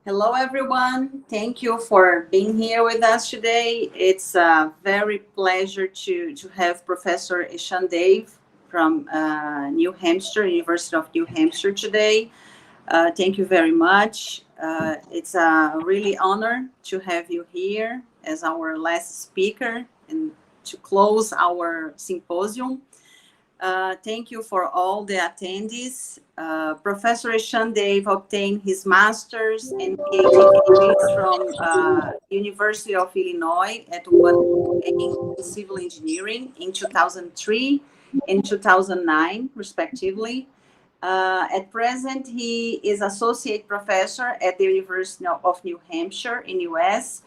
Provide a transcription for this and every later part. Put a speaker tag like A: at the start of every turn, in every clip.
A: Hello, everyone. Thank you for being here with us today. It's a very pleasure to have Professor Eshan Dave from New Hampshire, University of New Hampshire today. Thank you very much. It's a really honor to have you here as our last speaker and to close our symposium. Thank you for all the attendees. Professor Eshan Dave obtained his master's and PhD degrees from University of Illinois at in civil engineering in 2003 and 2009, respectively. At present, he is associate professor at the University of New Hampshire in US.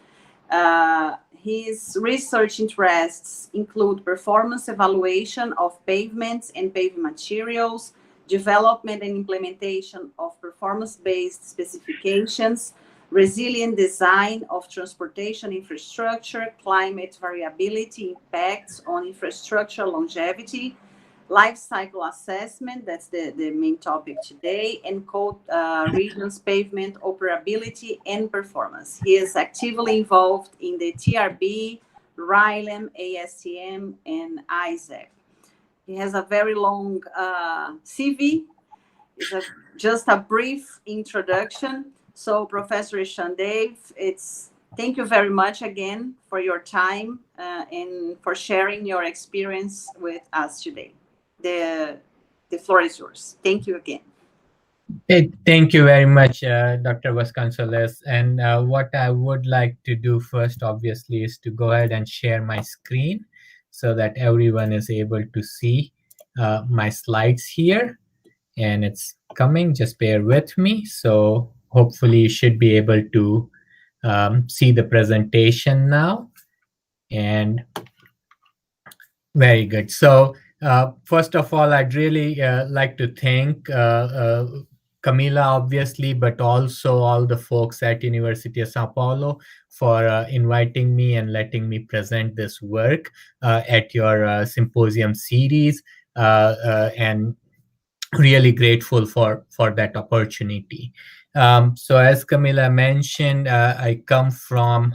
A: His research interests include performance evaluation of pavements and paving materials, development and implementation of performance-based specifications, resilient design of transportation infrastructure, climate variability impacts on infrastructure longevity, life cycle assessment, that's the main topic today, and code regions pavement operability and performance. He is actively involved in the TRB, RILEM, ASTM, and ISTE. He has a very long CV. It's just a brief introduction. So Professor Eshan Dave, thank you very much again for your time and for sharing your experience with us today. The floor is yours. Thank you again.
B: Hey, thank you very much, Dr. Vasconcelos. And what I would like to do first, obviously, is to go ahead and share my screen so that everyone is able to see my slides here. And it's coming, just bear with me. So hopefully you should be able to see the presentation now. And very good. So first of all, I'd really like to thank Camila, obviously, but also all the folks at University of Sao Paulo for inviting me and letting me present this work at your symposium series, and really grateful for that opportunity. So as Camila mentioned, I come from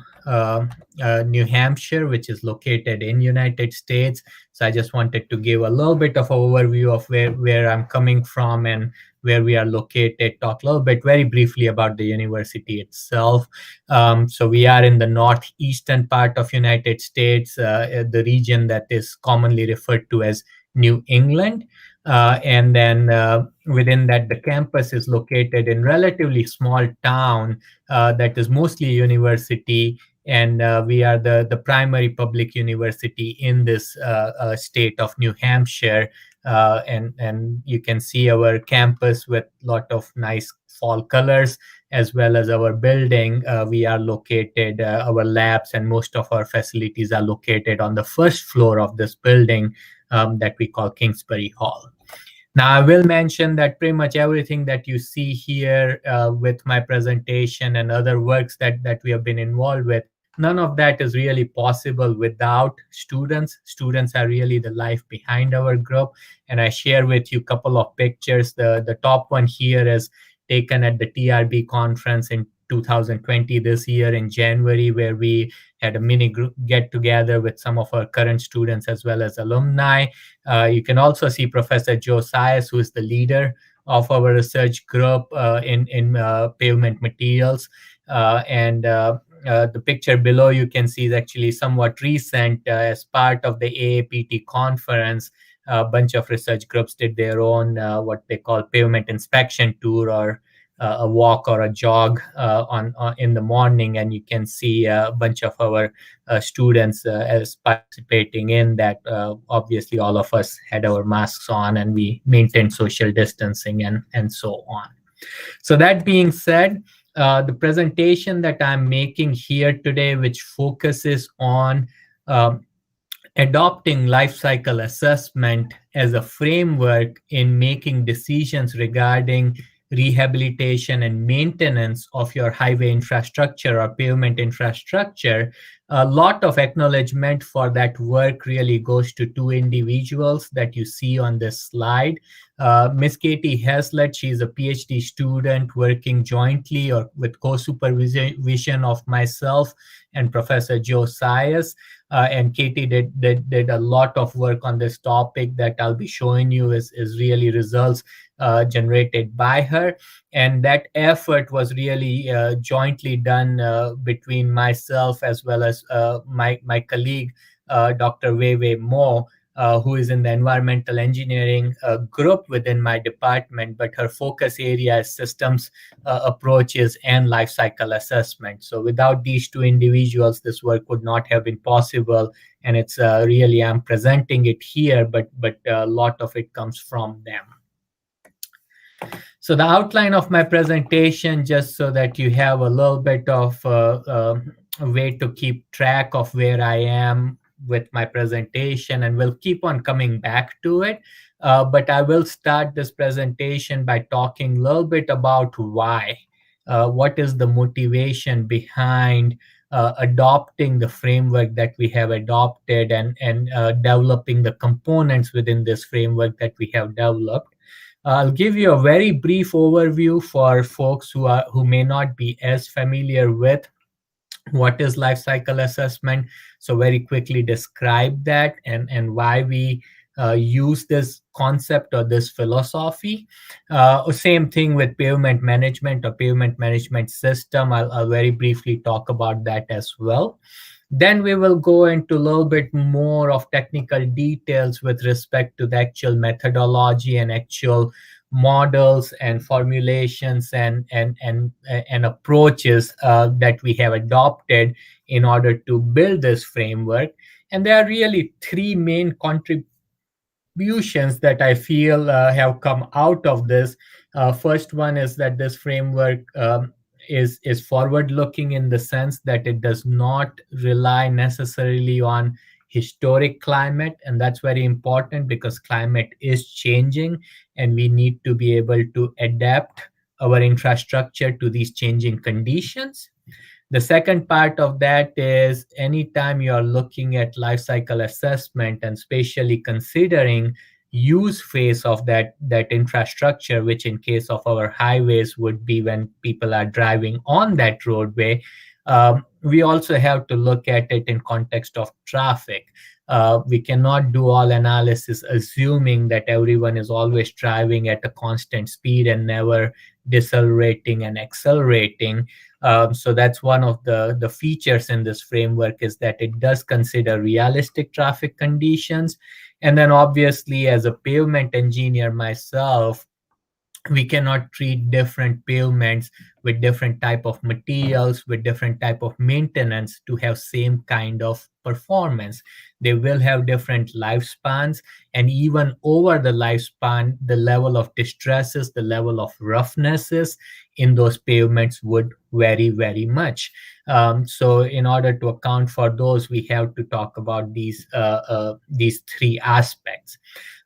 B: New Hampshire, which is located in United States. So I just wanted to give a little bit of overview of where I'm coming from and where we are located, talk a little bit very briefly about the university itself. So we are in the northeastern part of United States, the region that is commonly referred to as New England. And then within that, the campus is located in relatively small town that is mostly a university. And we are the primary public university in this state of New Hampshire. And you can see our campus with a lot of nice fall colors, as well as our building. We are located, our labs and most of our facilities are located on the first floor of this building that we call Kingsbury Hall. Now, I will mention that pretty much everything that you see here with my presentation and other works that we have been involved with, none of that is really possible without students. Students are really the life behind our group. And I share with you a couple of pictures. The top one here is taken at the TRB conference in 2020 this year in January, where we had a mini group get together with some of our current students as well as alumni. You can also see Professor Joe Sias, who is the leader of our research group in pavement materials. The picture below you can see is actually somewhat recent. As part of the AAPT conference, a bunch of research groups did their own what they call pavement inspection tour, or a walk or a jog in the morning, and you can see a bunch of our students as participating in that. Obviously, all of us had our masks on, and we maintained social distancing and so on. So that being said, the presentation that I'm making here today, which focuses on adopting life cycle assessment as a framework in making decisions regarding rehabilitation and maintenance of your highway infrastructure or pavement infrastructure, a lot of acknowledgement for that work really goes to two individuals that you see on this slide. Miss Katie Heslett, she's a PhD student working jointly or with co-supervision of myself and Professor Joe Sias. And Katie did a lot of work on this topic that I'll be showing you is really results generated by her. And that effort was really jointly done between myself as well as my colleague, Dr. Wei Wei Mo, who is in the environmental engineering group within my department, but her focus area is systems approaches and life cycle assessment. So without these two individuals, this work would not have been possible. And it's really, I'm presenting it here, but a lot of it comes from them. So the outline of my presentation, just so that you have a little bit of a way to keep track of where I am with my presentation, and we'll keep on coming back to it. But I will start this presentation by talking a little bit about why. What is the motivation behind adopting the framework that we have adopted and developing the components within this framework that we have developed. I'll give you a very brief overview for folks who may not be as familiar with what is life cycle assessment. So very quickly describe that and why we use this concept or this philosophy. Same thing with pavement management or pavement management system. I'll very briefly talk about that as well. Then we will go into a little bit more of technical details with respect to the actual methodology and actual models and formulations and approaches that we have adopted in order to build this framework. And there are really three main contributions that I feel have come out of this. First one is that this framework is forward-looking in the sense that it does not rely necessarily on historic climate, and that's very important because climate is changing and we need to be able to adapt our infrastructure to these changing conditions. The second part of that is anytime you are looking at life cycle assessment and especially considering use phase of that infrastructure, which in case of our highways would be when people are driving on that roadway, we also have to look at it in context of traffic. We cannot do all analysis assuming that everyone is always driving at a constant speed and never decelerating and accelerating. So that's one of the features in this framework, is that it does consider realistic traffic conditions. And then obviously, as a pavement engineer myself, we cannot treat different pavements with different type of materials, with different type of maintenance to have same kind of performance. They will have different lifespans, and even over the lifespan, the level of distresses, the level of roughnesses in those pavements would vary very much. So in order to account for those, we have to talk about these three aspects.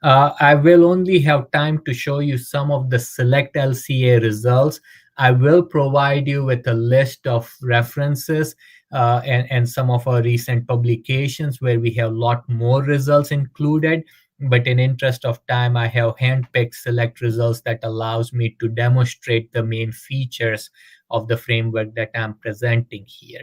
B: I will only have time to show you some of the select LCA results. I will provide you with a list of references and some of our recent publications where we have a lot more results included. But in interest of time, I have handpicked select results that allows me to demonstrate the main features of the framework that I'm presenting here.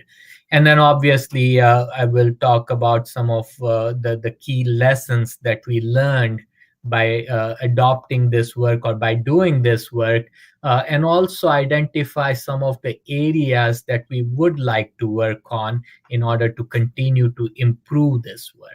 B: And then obviously, I will talk about some of the key lessons that we learned by adopting this work or by doing this work, and also identify some of the areas that we would like to work on in order to continue to improve this work.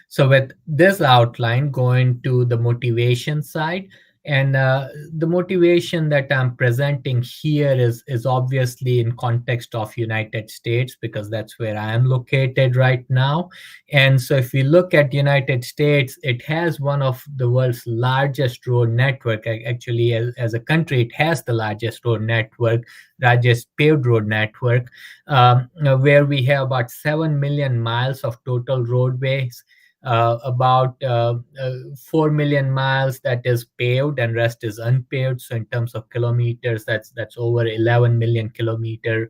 B: So with this outline, going to the motivation side, And the motivation that I'm presenting here is obviously in context of United States, because that's where I am located right now. And so if we look at United States, it has one of the world's largest road network. Actually, as a country, it has the largest road network, largest paved road network, where we have about 7 million miles of total roadways, about 4 million miles that is paved and rest is unpaved. So in terms of kilometers, that's over 11 million kilometer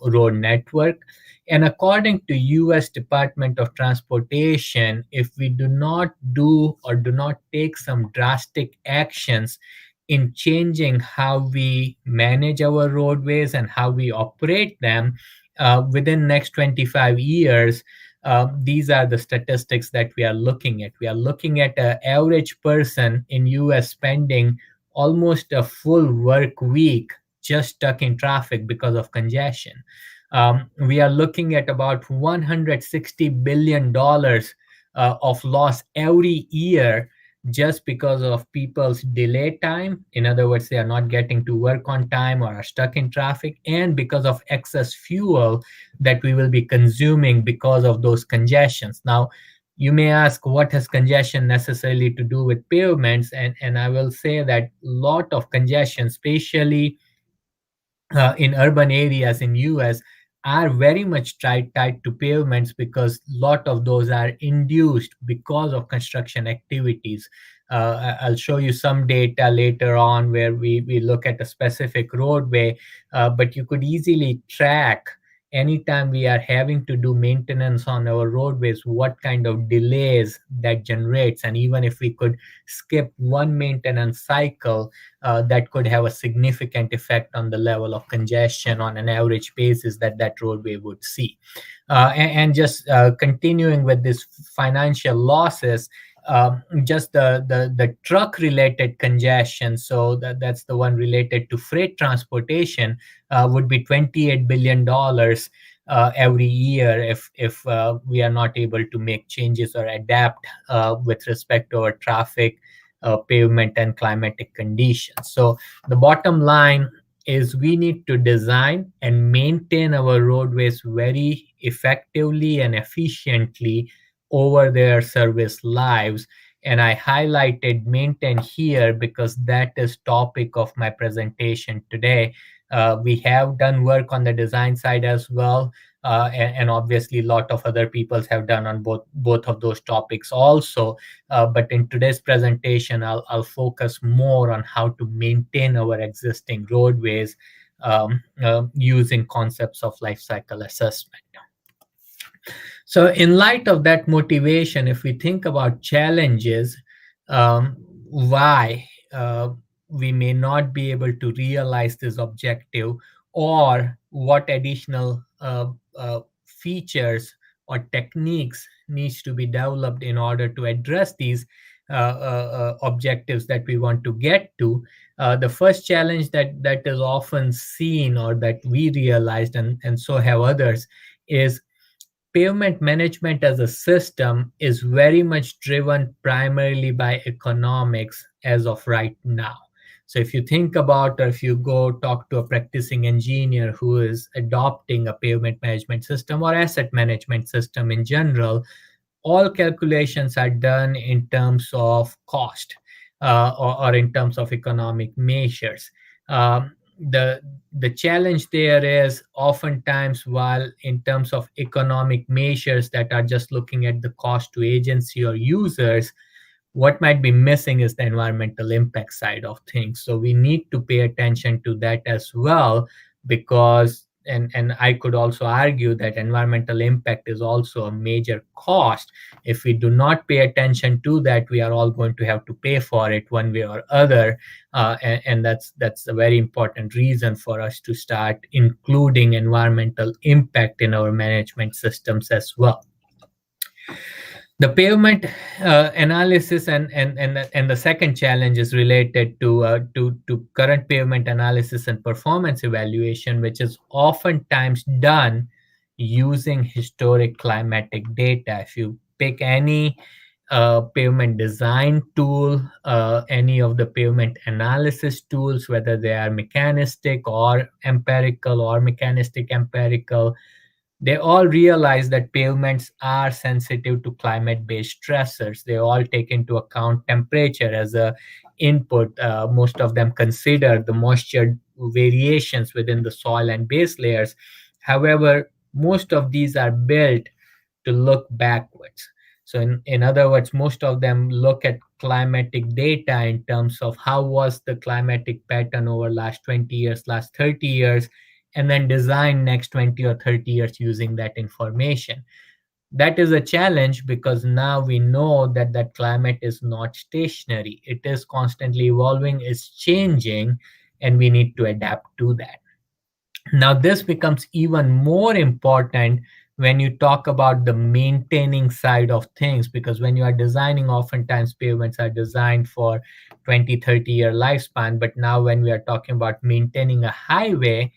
B: road network. And according to US Department of Transportation, if we do not do or do not take some drastic actions in changing how we manage our roadways and how we operate them within next 25 years, these are the statistics that we are looking at. We are looking at an average person in US spending almost a full work week just stuck in traffic because of congestion. We are looking at about $160 billion of loss every year just because of people's delay time. In other words, they are not getting to work on time or are stuck in traffic, and because of excess fuel that we will be consuming because of those congestions. Now, you may ask, what has congestion necessarily to do with pavements? And I will say that a lot of congestion, especially in urban areas in US, are very much tied to pavements, because a lot of those are induced because of construction activities. I'll show you some data later on where we look at a specific roadway, but you could easily track anytime we are having to do maintenance on our roadways, what kind of delays that generates. And even if we could skip one maintenance cycle, that could have a significant effect on the level of congestion on an average basis that roadway would see. And just continuing with this financial losses, just the truck related congestion, so that's the one related to freight transportation, would be $28 billion every year if we are not able to make changes or adapt with respect to our traffic, pavement, and climatic conditions. So the bottom line is we need to design and maintain our roadways very effectively and efficiently over their service lives. And I highlighted maintain here because that is topic of my presentation today. We have done work on the design side as well, and obviously a lot of other people have done on both of those topics also. But in today's presentation, I'll focus more on how to maintain our existing roadways using concepts of life cycle assessment. So in light of that motivation, if we think about challenges, why we may not be able to realize this objective, or what additional features or techniques needs to be developed in order to address these objectives that we want to get to. The first challenge that is often seen, or that we realized, and so have others, is pavement management as a system is very much driven primarily by economics as of right now. So if you think about, or if you go talk to a practicing engineer who is adopting a pavement management system or asset management system in general, all calculations are done in terms of cost, or in terms of economic measures. The challenge there is oftentimes, while in terms of economic measures that are just looking at the cost to agency or users, what might be missing is the environmental impact side of things. So we need to pay attention to that as well, because and I could also argue that environmental impact is also a major cost. If we do not pay attention to that, we are all going to have to pay for it one way or other, and that's a very important reason for us to start including environmental impact in our management systems as well. The pavement analysis and the second challenge is related to current pavement analysis and performance evaluation, which is oftentimes done using historic climatic data. If you pick any pavement design tool, any of the pavement analysis tools, whether they are mechanistic or empirical or mechanistic empirical, they all realize that pavements are sensitive to climate-based stressors. They all take into account temperature as a input. Most of them consider the moisture variations within the soil and base layers. However, most of these are built to look backwards. So in other words, most of them look at climatic data in terms of how was the climatic pattern over last 20 years, last 30 years, and then design next 20 or 30 years using that information. That is a challenge because now we know that that climate is not stationary. It is constantly evolving, it's changing, and we need to adapt to that. Now, this becomes even more important when you talk about the maintaining side of things, because when you are designing, oftentimes pavements are designed for 20, 30-year lifespan. But now when we are talking about maintaining a highway,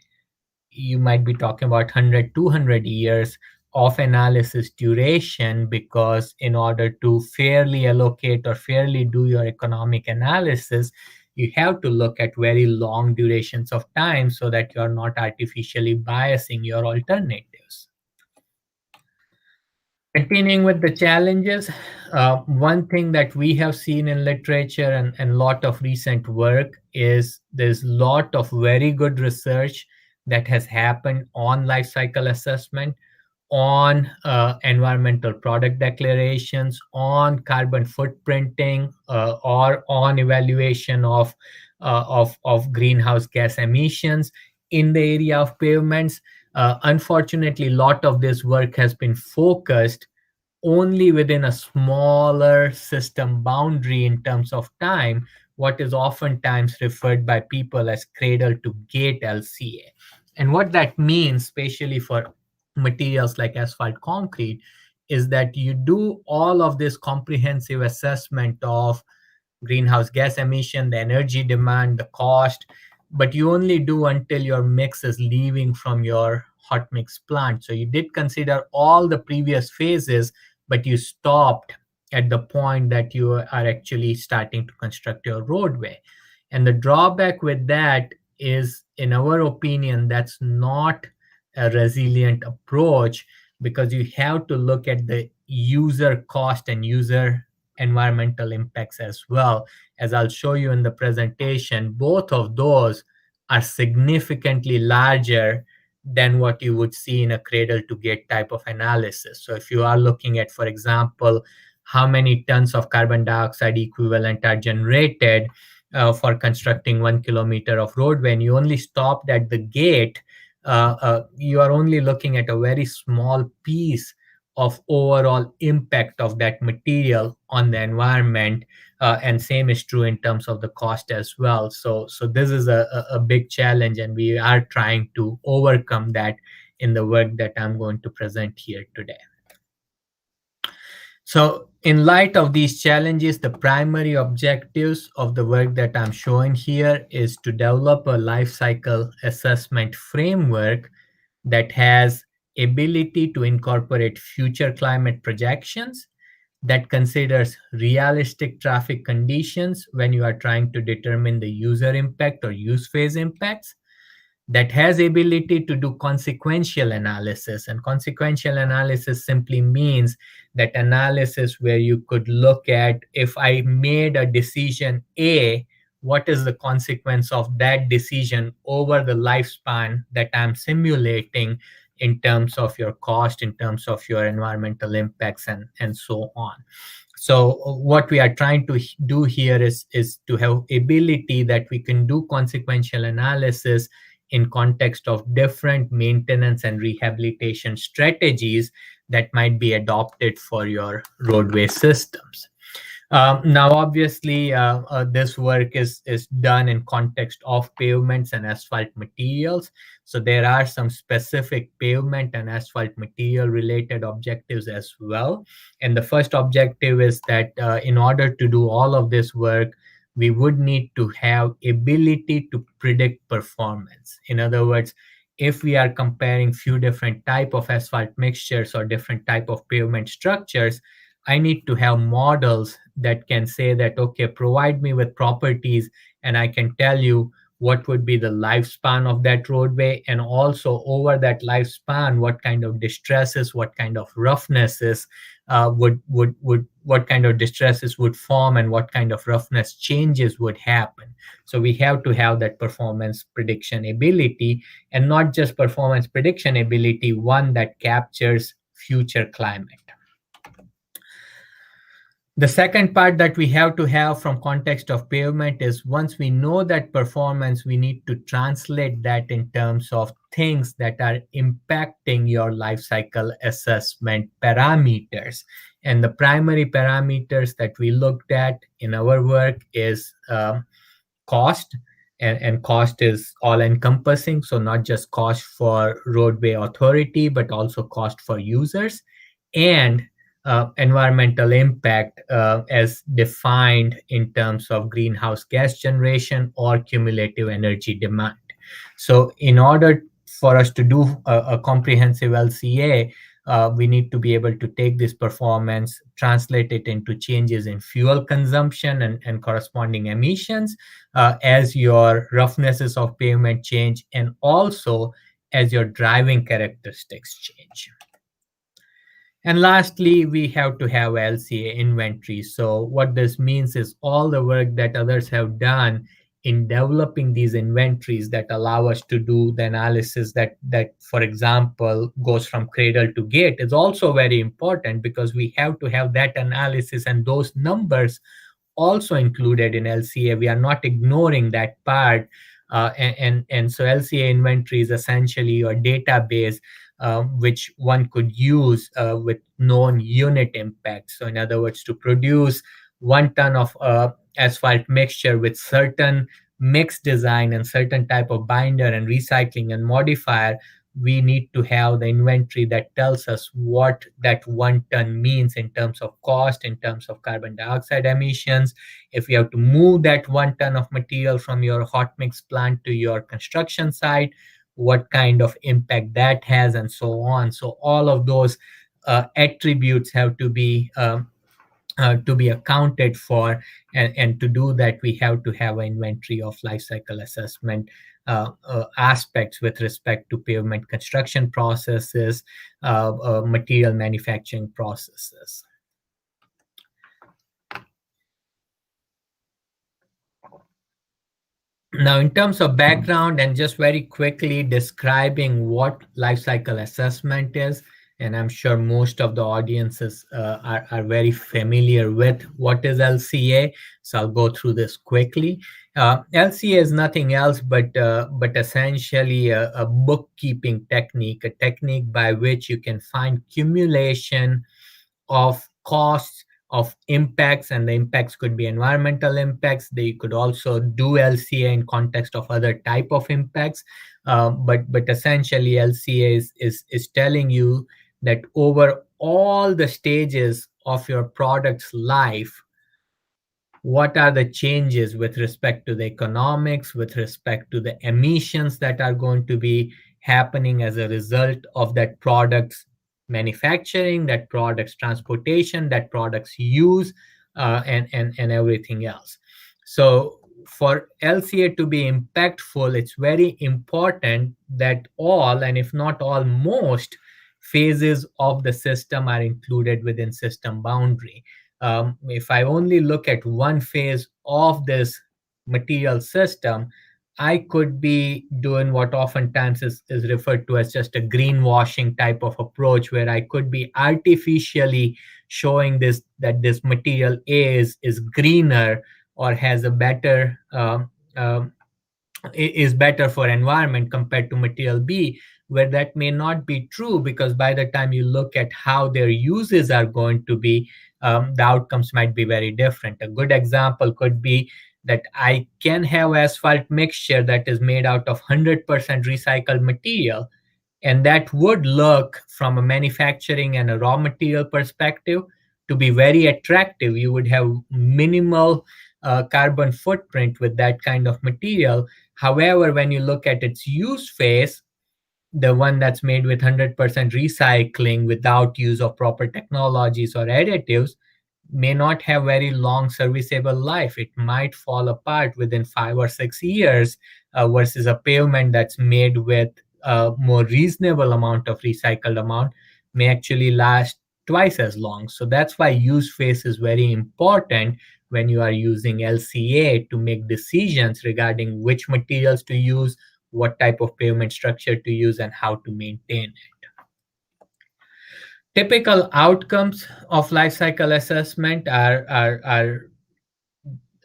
B: you might be talking about 100, 200 years of analysis duration, because in order to fairly allocate or fairly do your economic analysis, you have to look at very long durations of time so that you're not artificially biasing your alternatives. Continuing with the challenges, one thing that we have seen in literature and a lot of recent work is there's a lot of very good research that has happened on life cycle assessment, on environmental product declarations, on carbon footprinting, or on evaluation of greenhouse gas emissions in the area of pavements. Unfortunately, a lot of this work has been focused only within a smaller system boundary in terms of time, what is oftentimes referred by people as cradle to gate LCA. And what that means, especially for materials like asphalt concrete, is that you do all of this comprehensive assessment of greenhouse gas emission, the energy demand, the cost, but you only do until your mix is leaving from your hot mix plant. So you did consider all the previous phases, but you stopped at the point that you are actually starting to construct your roadway. And the drawback with that is, in our opinion, that's not a resilient approach, because you have to look at the user cost and user environmental impacts as well. As I'll show you in the presentation, both of those are significantly larger than what you would see in a cradle to gate type of analysis. So if you are looking at, for example, how many tons of carbon dioxide equivalent are generated for constructing 1 kilometer of roadway, and you only stopped at the gate, you are only looking at a very small piece of overall impact of that material on the environment, and same is true in terms of the cost as well. So this is a big challenge, and we are trying to overcome that in the work that I'm going to present here today. So in light of these challenges, the primary objectives of the work that I'm showing here is to develop a life cycle assessment framework that has ability to incorporate future climate projections, that considers realistic traffic conditions when you are trying to determine the user impact or use phase impacts, that has ability to do consequential analysis. And consequential analysis simply means that analysis where you could look at, if I made a decision A, what is the consequence of that decision over the lifespan that I'm simulating in terms of your cost, in terms of your environmental impacts, and so on. So what we are trying to do here is to have ability that we can do consequential analysis in context of different maintenance and rehabilitation strategies that might be adopted for your roadway systems. Now, obviously, this work is done in context of pavements and asphalt materials. So there are some specific pavement and asphalt material related objectives as well. And the first objective is that in order to do all of this work, we would need to have ability to predict performance. In other words, if we are comparing few different type of asphalt mixtures or different type of pavement structures, I need to have models that can say that, okay, provide me with properties and I can tell you what would be the lifespan of that roadway, and also over that lifespan, what kind of distresses, what kind of roughnesses what kind of distresses would form and what kind of roughness changes would happen. So we have to have that performance prediction ability, and not just performance prediction ability, one that captures future climate. The second part that we have to have from context of pavement is, once we know that performance, we need to translate that in terms of things that are impacting your life cycle assessment parameters. And the primary parameters that we looked at in our work is cost, and cost is all encompassing. So not just cost for roadway authority, but also cost for users, and environmental impact as defined in terms of greenhouse gas generation or cumulative energy demand. So in order for us to do a comprehensive LCA, we need to be able to take this performance, translate it into changes in fuel consumption and corresponding emissions as your roughnesses of pavement change, and also as your driving characteristics change. And lastly, we have to have LCA inventory. So what this means is all the work that others have done in developing these inventories that allow us to do the analysis that, for example, goes from cradle to gate is also very important, because we have to have that analysis and those numbers also included in LCA. We are not ignoring that part. And so LCA inventory is essentially your database which one could use with known unit impact. So in other words, to produce 1 ton of asphalt mixture with certain mix design and certain type of binder and recycling and modifier, we need to have the inventory that tells us what that 1 ton means in terms of cost, in terms of carbon dioxide emissions. If you have to move that 1 ton of material from your hot mix plant to your construction site, what kind of impact that has, and so on. So all of those attributes have to be accounted for, and to do that, we have to have an inventory of life cycle assessment aspects with respect to pavement construction processes, material manufacturing processes. Now, in terms of background and just very quickly describing what life cycle assessment is, and I'm sure most of the audiences are very familiar with what is LCA, so I'll go through this quickly. LCA is nothing else but essentially a bookkeeping technique, a technique by which you can find cumulation of costs, of impacts, and the impacts could be environmental impacts. They could also do LCA in context of other type of impacts, but essentially LCA is telling you that over all the stages of your product's life, what are the changes with respect to the economics, with respect to the emissions that are going to be happening as a result of that product's manufacturing, that product's transportation, that product's use, and everything else. So for LCA to be impactful, it's very important that all, and if not all, most phases of the system are included within system boundary. If I only look at one phase of this material system, I could be doing what oftentimes is referred to as just a greenwashing type of approach, where I could be artificially showing that this material A is greener or has a better is better for environment compared to material B, where that may not be true, because by the time you look at how their uses are going to be, the outcomes might be very different. A good example could be that I can have asphalt mixture that is made out of 100% recycled material, and that would look from a manufacturing and a raw material perspective to be very attractive. You would have minimal carbon footprint with that kind of material. However, when you look at its use phase, the one that's made with 100% recycling without use of proper technologies or additives may not have very long serviceable life. It might fall apart within 5 or 6 years versus a pavement that's made with a more reasonable amount of recycled amount may actually last twice as long. So that's why use phase is very important when you are using LCA to make decisions regarding which materials to use, what type of pavement structure to use, and how to maintain it. Typical outcomes of life cycle assessment are,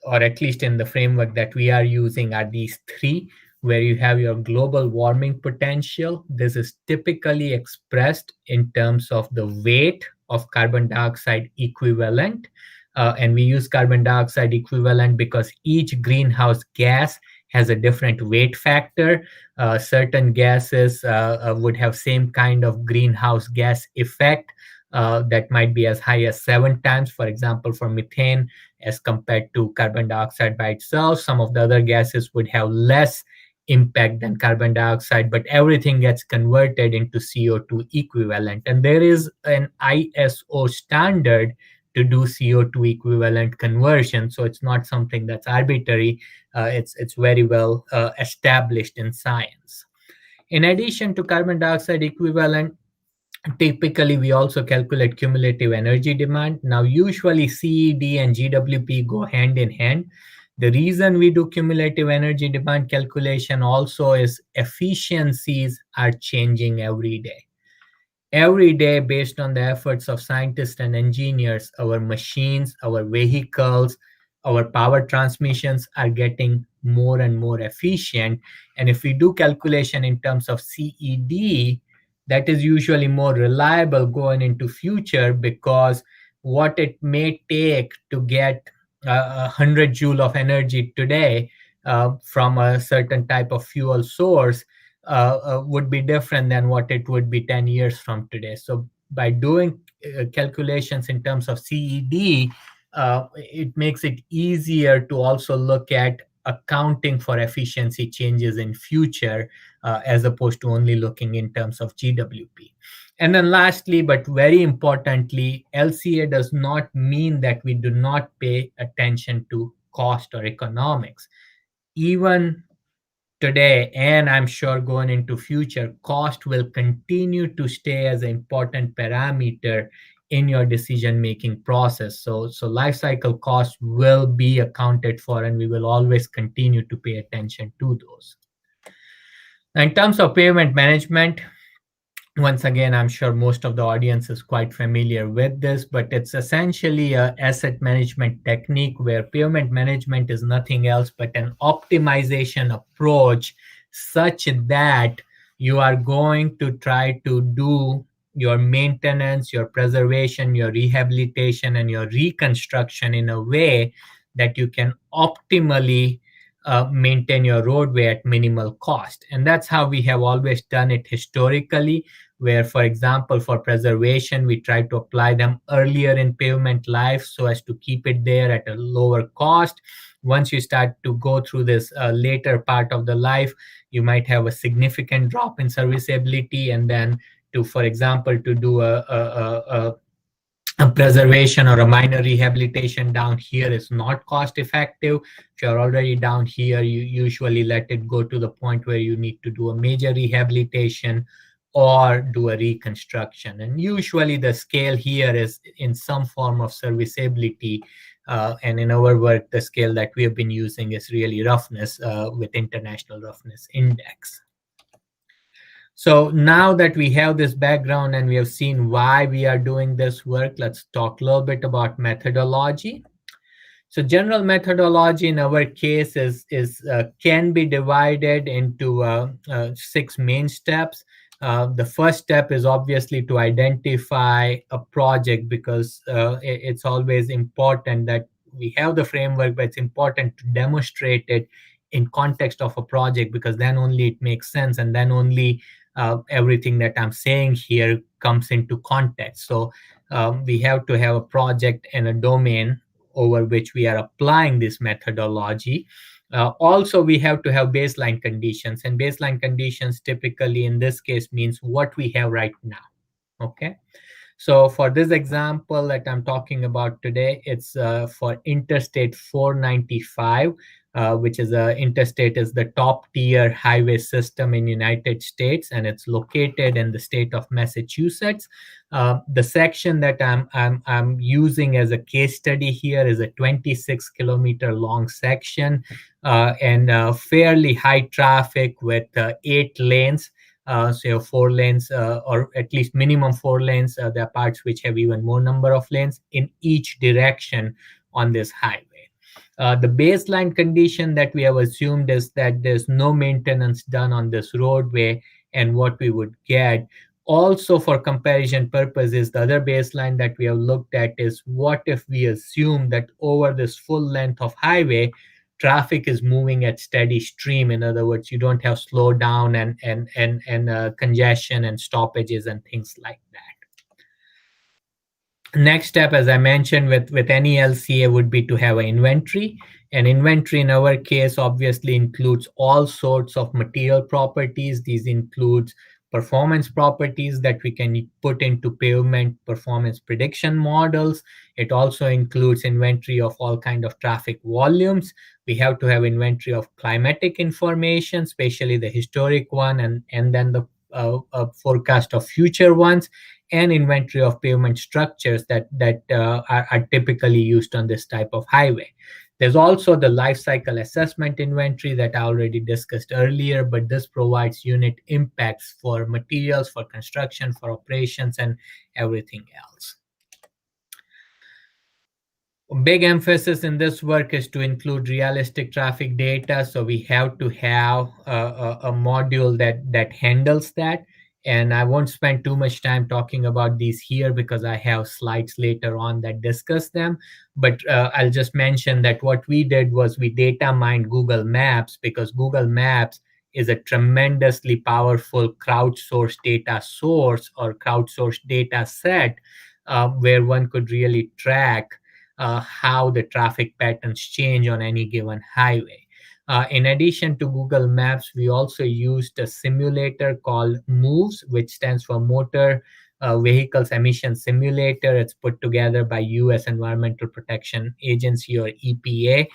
B: or at least in the framework that we are using, are these three, where you have your global warming potential. This is typically expressed in terms of the weight of carbon dioxide equivalent. And we use carbon dioxide equivalent because each greenhouse gas has a different weight factor. Certain gases would have same kind of greenhouse gas effect that might be as high as 7 times, for example, for methane, as compared to carbon dioxide by itself. Some of the other gases would have less impact than carbon dioxide, but everything gets converted into CO2 equivalent. And there is an ISO standard to do CO2 equivalent conversion. So it's not something that's arbitrary. It's very well established in science. In addition to carbon dioxide equivalent, typically we also calculate cumulative energy demand. Now, usually CED and GWP go hand in hand. The reason we do cumulative energy demand calculation also is efficiencies are changing every day. Every day, based on the efforts of scientists and engineers, our machines, our vehicles, our power transmissions are getting more and more efficient. And if we do calculation in terms of CED, that is usually more reliable going into future, because what it may take to get 100 joule of energy today from a certain type of fuel source would be different than what it would be 10 years from today. So by doing calculations in terms of CED, it makes it easier to also look at accounting for efficiency changes in future, as opposed to only looking in terms of GWP. And then lastly, but very importantly, LCA does not mean that we do not pay attention to cost or economics. Even today, and I'm sure going into future, cost will continue to stay as an important parameter in your decision-making process. So life cycle costs will be accounted for, and we will always continue to pay attention to those. Now, in terms of pavement management, once again, I'm sure most of the audience is quite familiar with this, but it's essentially an asset management technique where pavement management is nothing else but an optimization approach, such that you are going to try to do your maintenance, your preservation, your rehabilitation, and your reconstruction in a way that you can optimally maintain your roadway at minimal cost. And that's how we have always done it historically, where, for example, for preservation, we try to apply them earlier in pavement life so as to keep it there at a lower cost. Once you start to go through this later part of the life, you might have a significant drop in serviceability, and then to, for example, to do a preservation or a minor rehabilitation down here is not cost effective. If you're already down here, you usually let it go to the point where you need to do a major rehabilitation or do a reconstruction. And usually the scale here is in some form of serviceability. And in our work, the scale that we have been using is really roughness with International Roughness Index. So now that we have this background and we have seen why we are doing this work, let's talk a little bit about methodology. So general methodology in our case can be divided into 6 main steps. The first step is obviously to identify a project, because it's always important that we have the framework, but it's important to demonstrate it in context of a project, because then only it makes sense, and then only everything that I'm saying here comes into context. So we have to have a project and a domain over which we are applying this methodology. Also, we have to have baseline conditions, and baseline conditions typically in this case means what we have right now. Okay. So for this example that I'm talking about today, it's for Interstate 495, which is interstate is the top tier highway system in United States, and it's located in the state of Massachusetts. The section that I'm using as a case study here is a 26-kilometer long section, and fairly high traffic with 8 lanes. So 4 lanes, or at least minimum 4 lanes. There are parts which have even more number of lanes in each direction on this highway. The baseline condition that we have assumed is that there's no maintenance done on this roadway, and what we would get. Also, for comparison purposes, the other baseline that we have looked at is what if we assume that over this full length of highway, traffic is moving at steady stream. In other words, you don't have slowdown and congestion and stoppages and things like that. Next step, as I mentioned, with any LCA would be to have an inventory. An inventory in our case obviously includes all sorts of material properties. These includes performance properties that we can put into pavement performance prediction models. It also includes inventory of all kind of traffic volumes. We have to have inventory of climatic information, especially the historic one, and then the forecast of future ones, and inventory of pavement structures that are typically used on this type of highway. There's also the life cycle assessment inventory that I already discussed earlier, but this provides unit impacts for materials, for construction, for operations, and everything else. Big emphasis in this work is to include realistic traffic data. So we have to have a module that handles that. And I won't spend too much time talking about these here because I have slides later on that discuss them. But I'll just mention that what we did was we data mined Google Maps, because Google Maps is a tremendously powerful crowdsourced data source or crowdsourced data set where one could really track how the traffic patterns change on any given highway. In addition to Google Maps, we also used a simulator called MOVES, which stands for Motor Vehicles Emission Simulator. It's put together by U.S. Environmental Protection Agency, or EPA.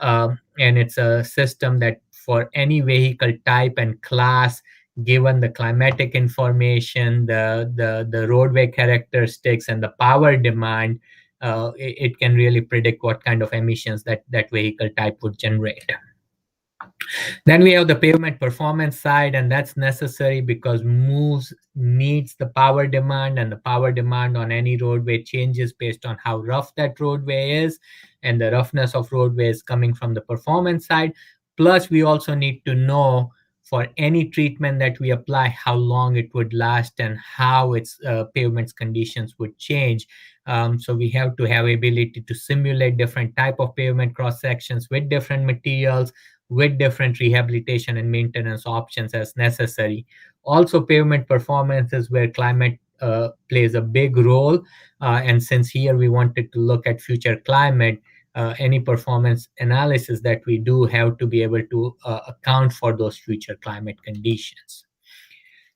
B: And it's a system that for any vehicle type and class, given the climatic information, the roadway characteristics, and the power demand, it can really predict what kind of emissions that vehicle type would generate. Then we have the pavement performance side, and that's necessary because MOVES needs the power demand, and the power demand on any roadway changes based on how rough that roadway is, and the roughness of roadway is coming from the performance side. Plus, we also need to know for any treatment that we apply, how long it would last and how its pavement's conditions would change. So we have to have ability to simulate different type of pavement cross sections with different materials, with different rehabilitation and maintenance options as necessary. Also, pavement performance is where climate plays a big role. And since here we wanted to look at future climate, any performance analysis that we do have to be able to account for those future climate conditions.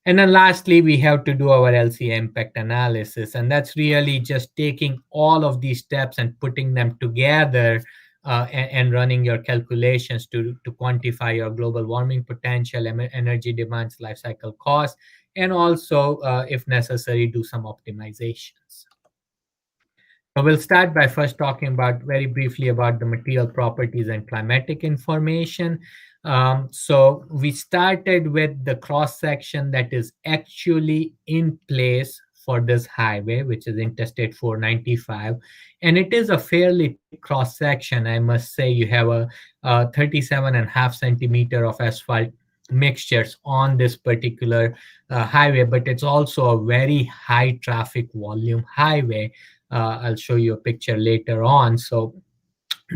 B: And then lastly, we have to do our LCA impact analysis. And that's really just taking all of these steps and putting them together and running your calculations to quantify your global warming potential, energy demands, life cycle costs, and also, if necessary, do some optimizations. So we'll start by first talking about very briefly about the material properties and climatic information. So we started with the cross section that is actually in place for this highway, which is Interstate 495. And it is a fairly cross section, I must say. You have a 37.5 centimeter of asphalt mixtures on this particular highway, but it's also a very high traffic volume highway. I'll show you a picture later on. So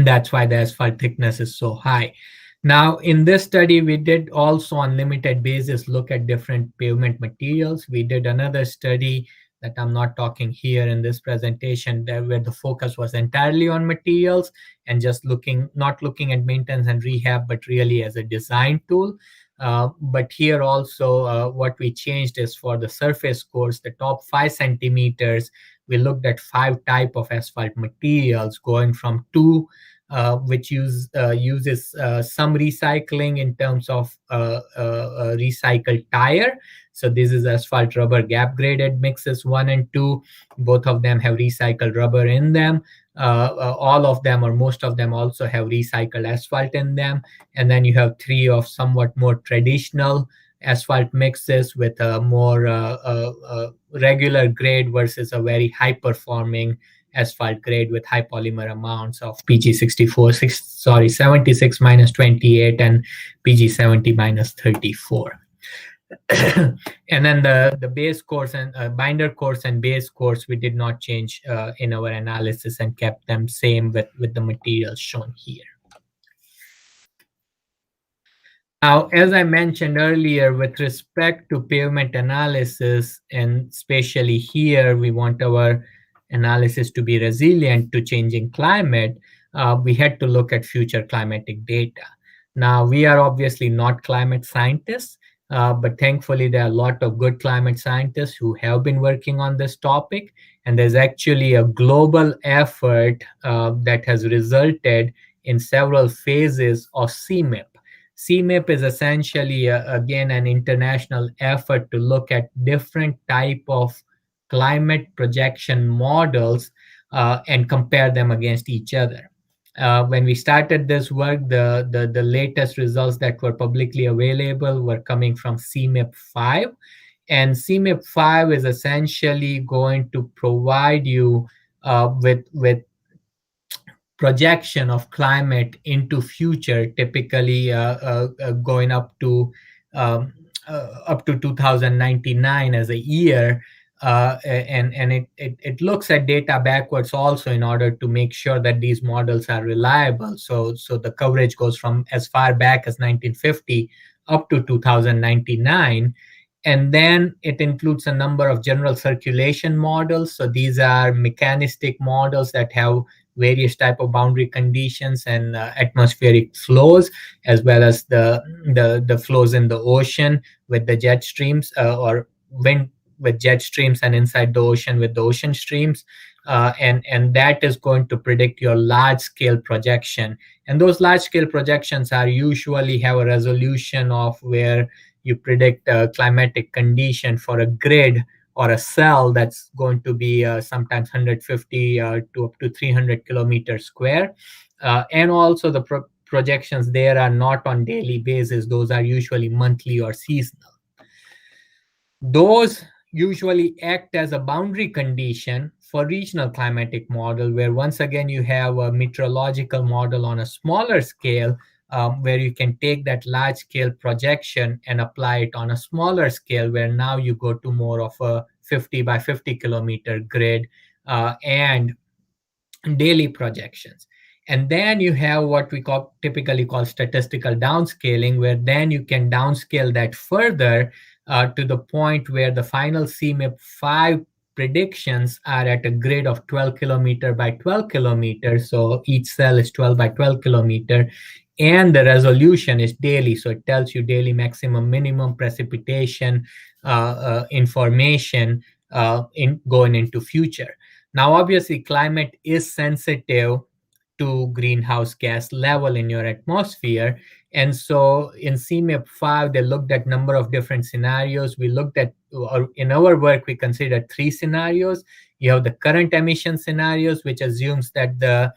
B: that's why the asphalt thickness is so high. Now, in this study, we did also on limited basis look at different pavement materials. We did another study that I'm not talking here in this presentation, where the focus was entirely on materials and just not looking at maintenance and rehab, but really as a design tool. But here also, what we changed is for the surface course, the top 5 centimeters, we looked at 5 type of asphalt materials, going from 2, which uses some recycling in terms of recycled tire. So this is asphalt rubber gap graded mixes 1 and 2. Both of them have recycled rubber in them. All of them or most of them also have recycled asphalt in them. And then you have 3 of somewhat more traditional asphalt mixes with a more regular grade versus a very high performing asphalt grade with high polymer amounts of PG 76 minus 28 and PG 70 minus 34. And then the base course and binder course and base course, we did not change in our analysis and kept them same with the materials shown here. Now, as I mentioned earlier, with respect to pavement analysis, and especially here, we want our analysis to be resilient to changing climate, we had to look at future climatic data. Now, we are obviously not climate scientists, but thankfully there are a lot of good climate scientists who have been working on this topic. And there's actually a global effort that has resulted in several phases of CMIP. CMIP is essentially, again, an international effort to look at different type of climate projection models and compare them against each other. When we started this work, the latest results that were publicly available were coming from CMIP 5. And CMIP 5 is essentially going to provide you with projection of climate into future, typically going up to 2099 as a year, and it looks at data backwards also in order to make sure that these models are reliable. So the coverage goes from as far back as 1950 up to 2099. And then it includes a number of general circulation models. So these are mechanistic models that have various type of boundary conditions and atmospheric flows, as well as the flows in the ocean with the jet streams, or wind with jet streams, and inside the ocean with the ocean streams. And that is going to predict your large scale projection. And those large scale projections are usually have a resolution of where you predict a climatic condition for a grid or a cell that's going to be sometimes 150 to up to 300 kilometers square. And also the projections there are not on daily basis. Those are usually monthly or seasonal. Those usually act as a boundary condition for regional climatic model, where once again you have a meteorological model on a smaller scale, where you can take that large scale projection and apply it on a smaller scale, where now you go to more of a 50 by 50 kilometer grid and daily projections. And then you have what we typically call statistical downscaling, where then you can downscale that further to the point where the final CMIP 5 predictions are at a grid of 12 kilometer by 12 kilometers. So each cell is 12 by 12 kilometer. And the resolution is daily. So it tells you daily maximum, minimum precipitation information going into future. Now, obviously, climate is sensitive to greenhouse gas level in your atmosphere. And so in CMIP 5, they looked at number of different scenarios. We looked at, or in our work, we considered 3 scenarios. You have the current emission scenarios, which assumes that the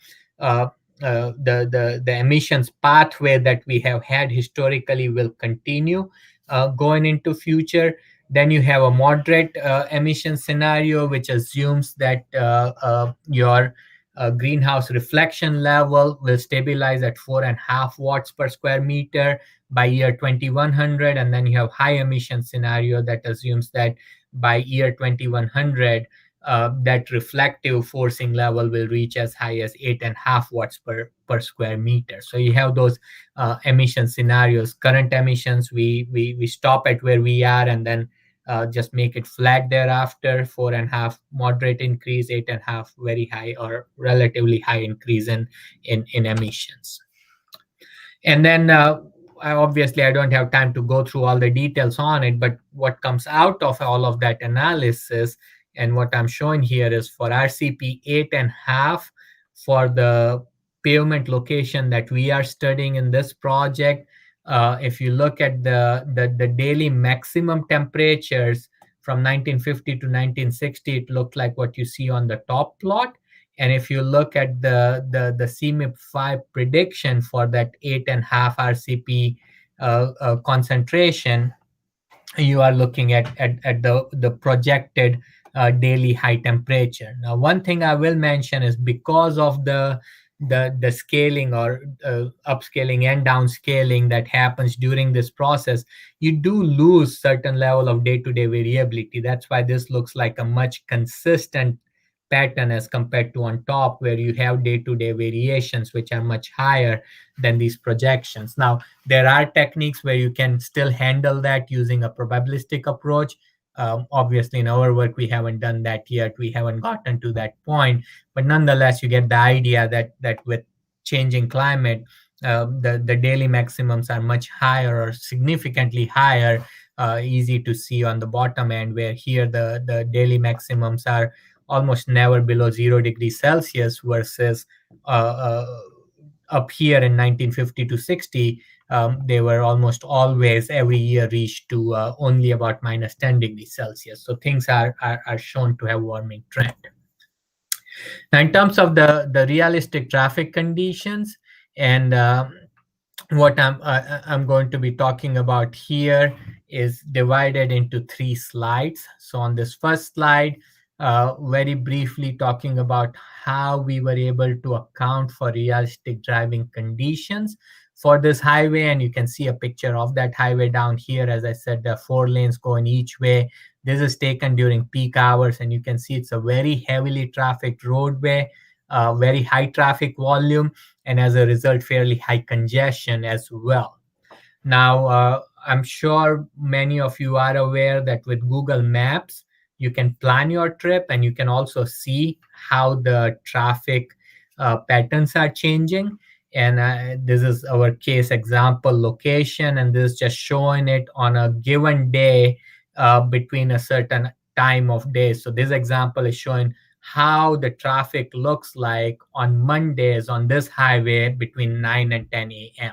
B: emissions pathway that we have had historically will continue going into future. Then you have a moderate emission scenario, which assumes that your greenhouse reflection level will stabilize at 4.5 watts per square meter by year 2100. And then you have high emission scenario that assumes that by year 2100, that reflective forcing level will reach as high as 8.5 watts per square meter. So you have those emission scenarios. Current emissions, we stop at where we are, and then just make it flat thereafter. 4.5 moderate increase, 8.5 very high or relatively high increase in emissions. And then obviously I don't have time to go through all the details on it, but what comes out of all of that analysis and what I'm showing here is for RCP 8.5 for the pavement location that we are studying in this project. If you look at the daily maximum temperatures from 1950 to 1960, it looked like what you see on the top plot. And if you look at the CMIP5 prediction for that 8.5 RCP concentration, you are looking at the projected daily high temperature. Now, one thing I will mention is because of the scaling or upscaling and downscaling that happens during this process, you do lose certain level of day-to-day variability. That's why this looks like a much consistent pattern as compared to on top, where you have day-to-day variations which are much higher than these projections. Now, there are techniques where you can still handle that using a probabilistic approach. Obviously, in our work, we haven't done that yet. We haven't gotten to that point. But nonetheless, you get the idea that with changing climate, the daily maximums are much higher or significantly higher, easy to see on the bottom end, where here the daily maximums are almost never below 0 degrees Celsius versus up here in 1950 to 60, they were almost always every year reached to only about minus 10 degrees Celsius. So things are shown to have warming trend. Now, in terms of the realistic traffic conditions, and what I'm going to be talking about here is divided into 3 slides. So on this first slide, very briefly talking about how we were able to account for realistic driving conditions for this highway. And you can see a picture of that highway down here. As I said, there are 4 lanes going each way. This is taken during peak hours, and you can see it's a very heavily trafficked roadway, very high traffic volume, and as a result, fairly high congestion as well. Now, I'm sure many of you are aware that with Google Maps, you can plan your trip, and you can also see how the traffic patterns are changing. And this is our case example location, and this is just showing it on a given day between a certain time of day. So this example is showing how the traffic looks like on Mondays on this highway between 9 and 10 a.m.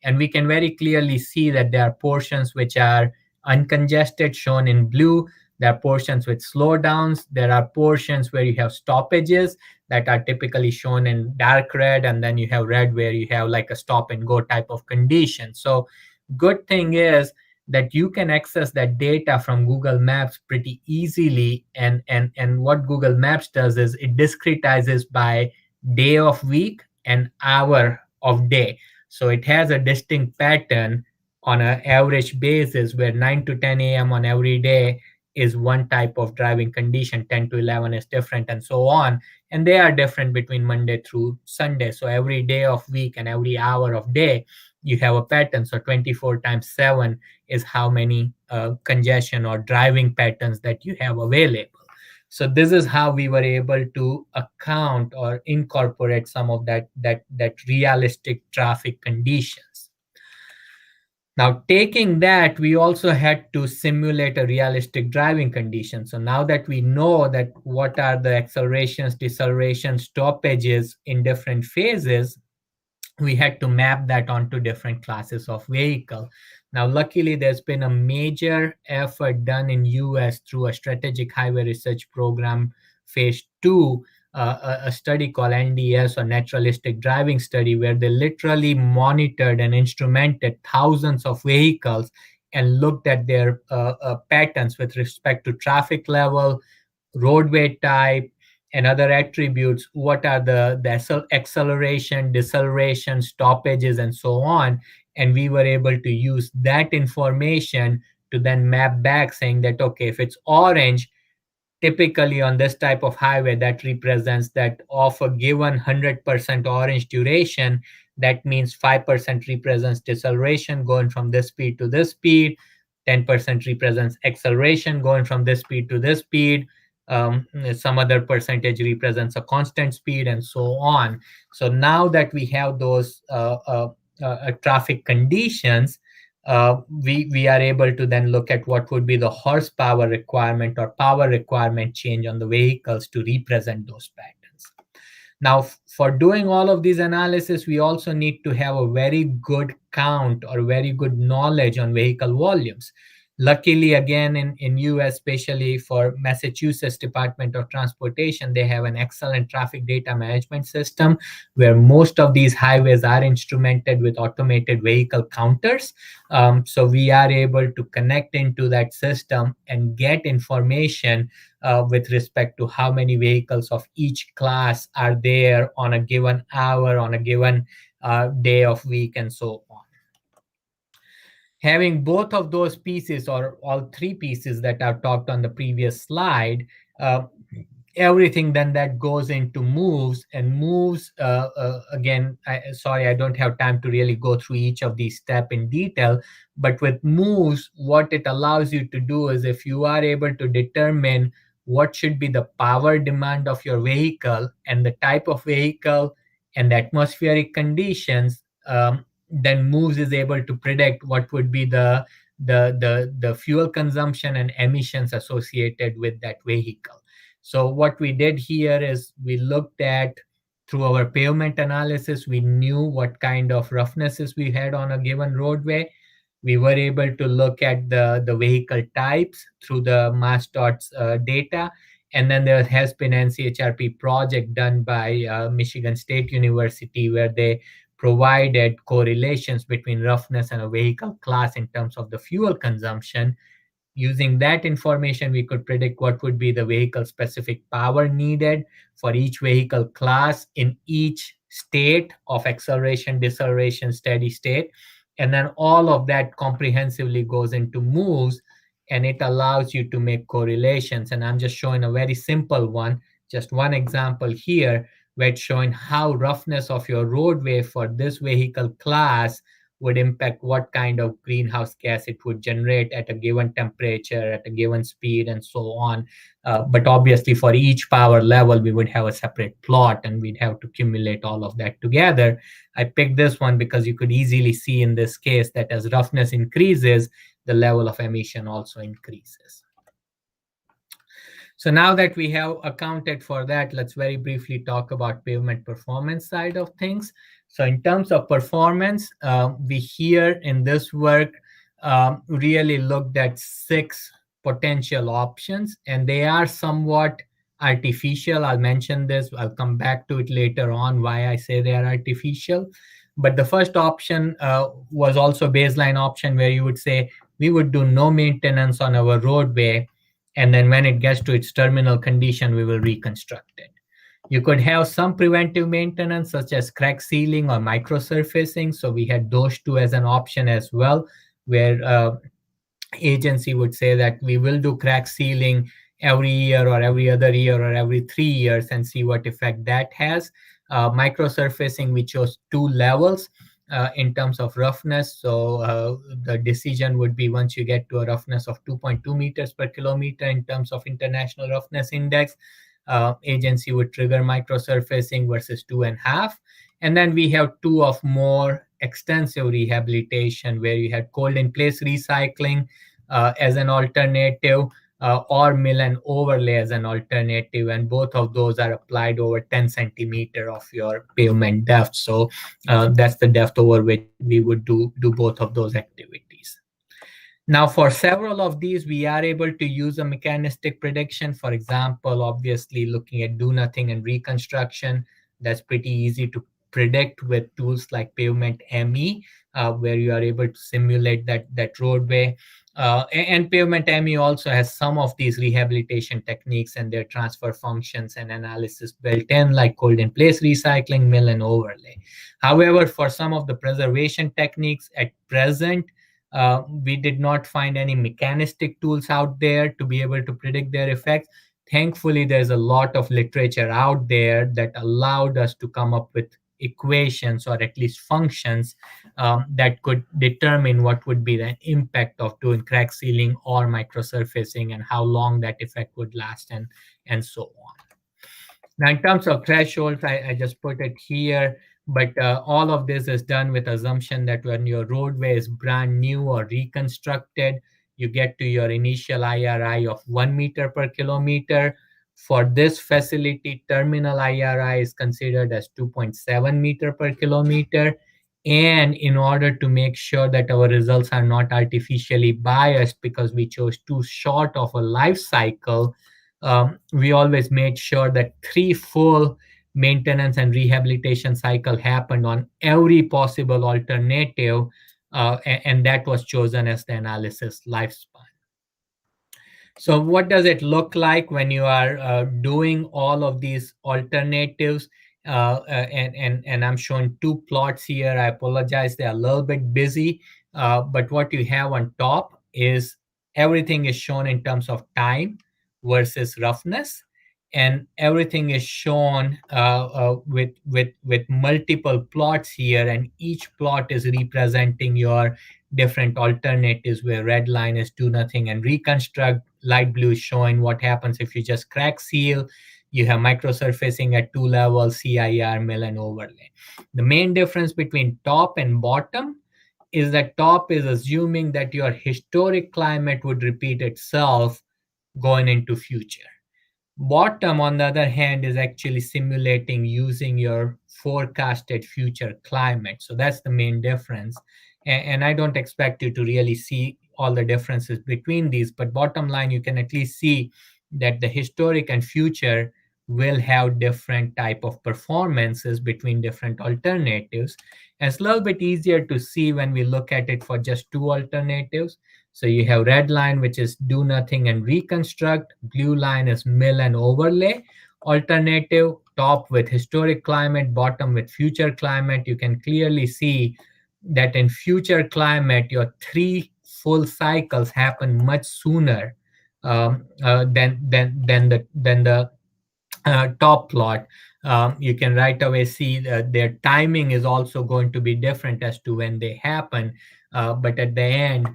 B: And we can very clearly see that there are portions which are uncongested, shown in blue. There are portions with slowdowns. There are portions where you have stoppages that are typically shown in dark red. And then you have red where you have like a stop and go type of condition. So good thing is that you can access that data from Google Maps pretty easily. And what Google Maps does is it discretizes by day of week and hour of day. So it has a distinct pattern on an average basis where 9 to 10 a.m. on every day is one type of driving condition, 10 to 11 is different, and so on. And they are different between Monday through Sunday. So every day of week and every hour of day, you have a pattern. So 24 times 7 is how many congestion or driving patterns that you have available. So this is how we were able to account or incorporate some of that realistic traffic conditions. Now, taking that, we also had to simulate a realistic driving condition. So now that we know that what are the accelerations, decelerations, stoppages in different phases, we had to map that onto different classes of vehicle. Now, luckily, there's been a major effort done in US through a strategic highway research program, phase 2, a study called NDS, or naturalistic driving study, where they literally monitored and instrumented thousands of vehicles and looked at their patterns with respect to traffic level, roadway type, and other attributes. What are the acceleration, deceleration, stoppages, and so on. And we were able to use that information to then map back, saying that, okay, if it's orange, typically on this type of highway, that represents that of a given 100% orange duration, that means 5% represents deceleration going from this speed to this speed, 10% represents acceleration going from this speed to this speed. Some other percentage represents a constant speed, and so on. So now that we have those traffic conditions, we are able to then look at what would be the horsepower requirement or power requirement change on the vehicles to represent those patterns. Now, for doing all of these analysis, we also need to have a very good count or very good knowledge on vehicle volumes. Luckily, again, in US, especially for Massachusetts Department of Transportation, they have an excellent traffic data management system where most of these highways are instrumented with automated vehicle counters. So we are able to connect into that system and get information with respect to how many vehicles of each class are there on a given hour, on a given day of week, and so on. Having both of those pieces, or all three pieces that I've talked on the previous slide, everything then that goes into moves, and moves, again, sorry, I don't have time to really go through each of these steps in detail, but with moves, what it allows you to do is, if you are able to determine what should be the power demand of your vehicle and the type of vehicle and the atmospheric conditions, then moves is able to predict what would be the fuel consumption and emissions associated with that vehicle. So what we did here is we looked at, through our pavement analysis, we knew what kind of roughnesses we had on a given roadway. We were able to look at the vehicle types through the MassDOT's data. And then there has been an NCHRP project done by Michigan State University, where they provided correlations between roughness and a vehicle class in terms of the fuel consumption. Using that information, we could predict what would be the vehicle specific power needed for each vehicle class in each state of acceleration, deceleration, steady state. And then all of that comprehensively goes into moves, and it allows you to make correlations. And I'm just showing a very simple one, just one example here, where it's showing how roughness of your roadway for this vehicle class would impact what kind of greenhouse gas it would generate at a given temperature, at a given speed, and so on. But obviously, for each power level, we would have a separate plot, and we'd have to accumulate all of that together. I picked this one because you could easily see in this case that as roughness increases, the level of emission also increases. So now that we have accounted for that, let's very briefly talk about pavement performance side of things. So in terms of performance, we here in this work really looked at 6 potential options, and they are somewhat artificial. I'll mention this. I'll come back to it later on, why I say they are artificial. But the first option was also a baseline option, where you would say we would do no maintenance on our roadway, and then when it gets to its terminal condition, we will reconstruct it. You could have some preventive maintenance, such as crack sealing or microsurfacing. So we had those 2 as an option as well, where agency would say that we will do crack sealing every year or every other year or every 3 years and see what effect that has. Microsurfacing, we chose 2 levels in terms of roughness. So the decision would be, once you get to a roughness of 2.2 meters per kilometer in terms of International Roughness Index, agency would trigger microsurfacing versus 2.5. And then we have 2 of more extensive rehabilitation, where you had cold in place recycling as an alternative, or mill and overlay as an alternative, and both of those are applied over 10 centimeter of your pavement depth. So that's the depth over which we would do both of those activities. Now, for several of these, we are able to use a mechanistic prediction. For example, obviously looking at do nothing and reconstruction, that's pretty easy to predict with tools like Pavement ME, where you are able to simulate that roadway. And Pavement ME also has some of these rehabilitation techniques and their transfer functions and analysis built in, like cold in place recycling, mill and overlay. However, for some of the preservation techniques at present, we did not find any mechanistic tools out there to be able to predict their effects. Thankfully, there's a lot of literature out there that allowed us to come up with equations or at least functions that could determine what would be the impact of doing crack sealing or microsurfacing and how long that effect would last and so on. Now, in terms of thresholds, I just put it here, but all of this is done with assumption that when your roadway is brand new or reconstructed, you get to your initial IRI of 1 meter per kilometer. For this facility, terminal IRI is considered as 2.7 meter per kilometer. And in order to make sure that our results are not artificially biased because we chose too short of a life cycle, we always made sure that 3 full maintenance and rehabilitation cycle happened on every possible alternative, and that was chosen as the analysis lifespan. So what does it look like when you are doing all of these alternatives? And I'm showing 2 plots here. I apologize, they're a little bit busy, but what you have on top is everything is shown in terms of time versus roughness, and everything is shown with multiple plots here, and each plot is representing your different alternatives, where red line is do nothing and reconstruct, light blue is showing what happens if you just crack seal. You have microsurfacing at 2 levels, CIR, mill, and overlay. The main difference between top and bottom is that top is assuming that your historic climate would repeat itself going into future. Bottom, on the other hand, is actually simulating using your forecasted future climate. So that's the main difference. And I don't expect you to really see all the differences between these, but bottom line, you can at least see that the historic and future will have different type of performances between different alternatives. And it's a little bit easier to see when we look at it for just 2 alternatives. So you have red line, which is do nothing and reconstruct. Blue line is mill and overlay. Alternative, top with historic climate, bottom with future climate. You can clearly see that in future climate, your 3 full cycles happen much sooner than the top plot. You can right away see that their timing is also going to be different as to when they happen. But at the end,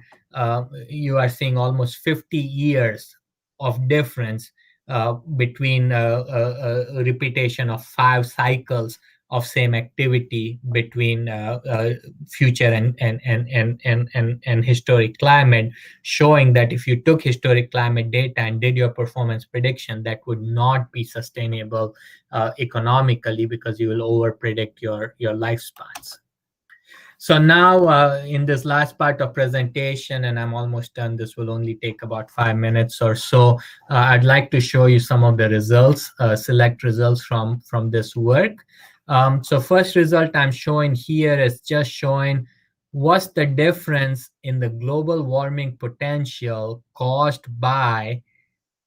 B: you are seeing almost 50 years of difference between a repetition of 5 cycles of same activity between future and historic climate, showing that if you took historic climate data and did your performance prediction, that would not be sustainable economically, because you will over predict your lifespans. So now in this last part of presentation, and I'm almost done, this will only take about 5 minutes or so, I'd like to show you some of the results, select results from this work. So first result I'm showing here is just showing what's the difference in the global warming potential caused by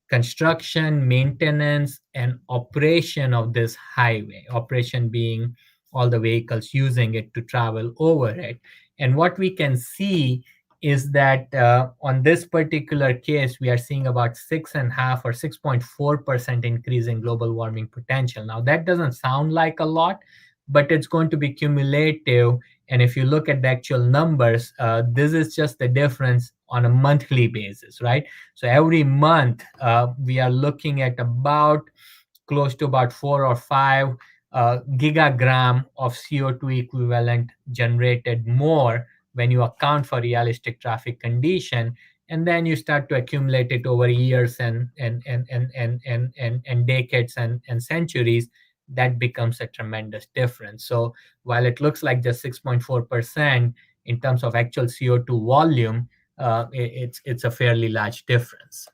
B: construction, maintenance, and operation of this highway, operation being all the vehicles using it to travel over it. And what we can see is that on this particular case, we are seeing about 6.5 or 6.4% increase in global warming potential. Now, that doesn't sound like a lot, but it's going to be cumulative. And if you look at the actual numbers, this is just the difference on a monthly basis, right? So every month, we are looking at about close to about 4 or 5 gigagram of CO2 equivalent generated more when you account for realistic traffic condition, and then you start to accumulate it over years and decades and centuries. That becomes a tremendous difference. So while it looks like just 6.4% in terms of actual CO2 volume, it's a fairly large difference.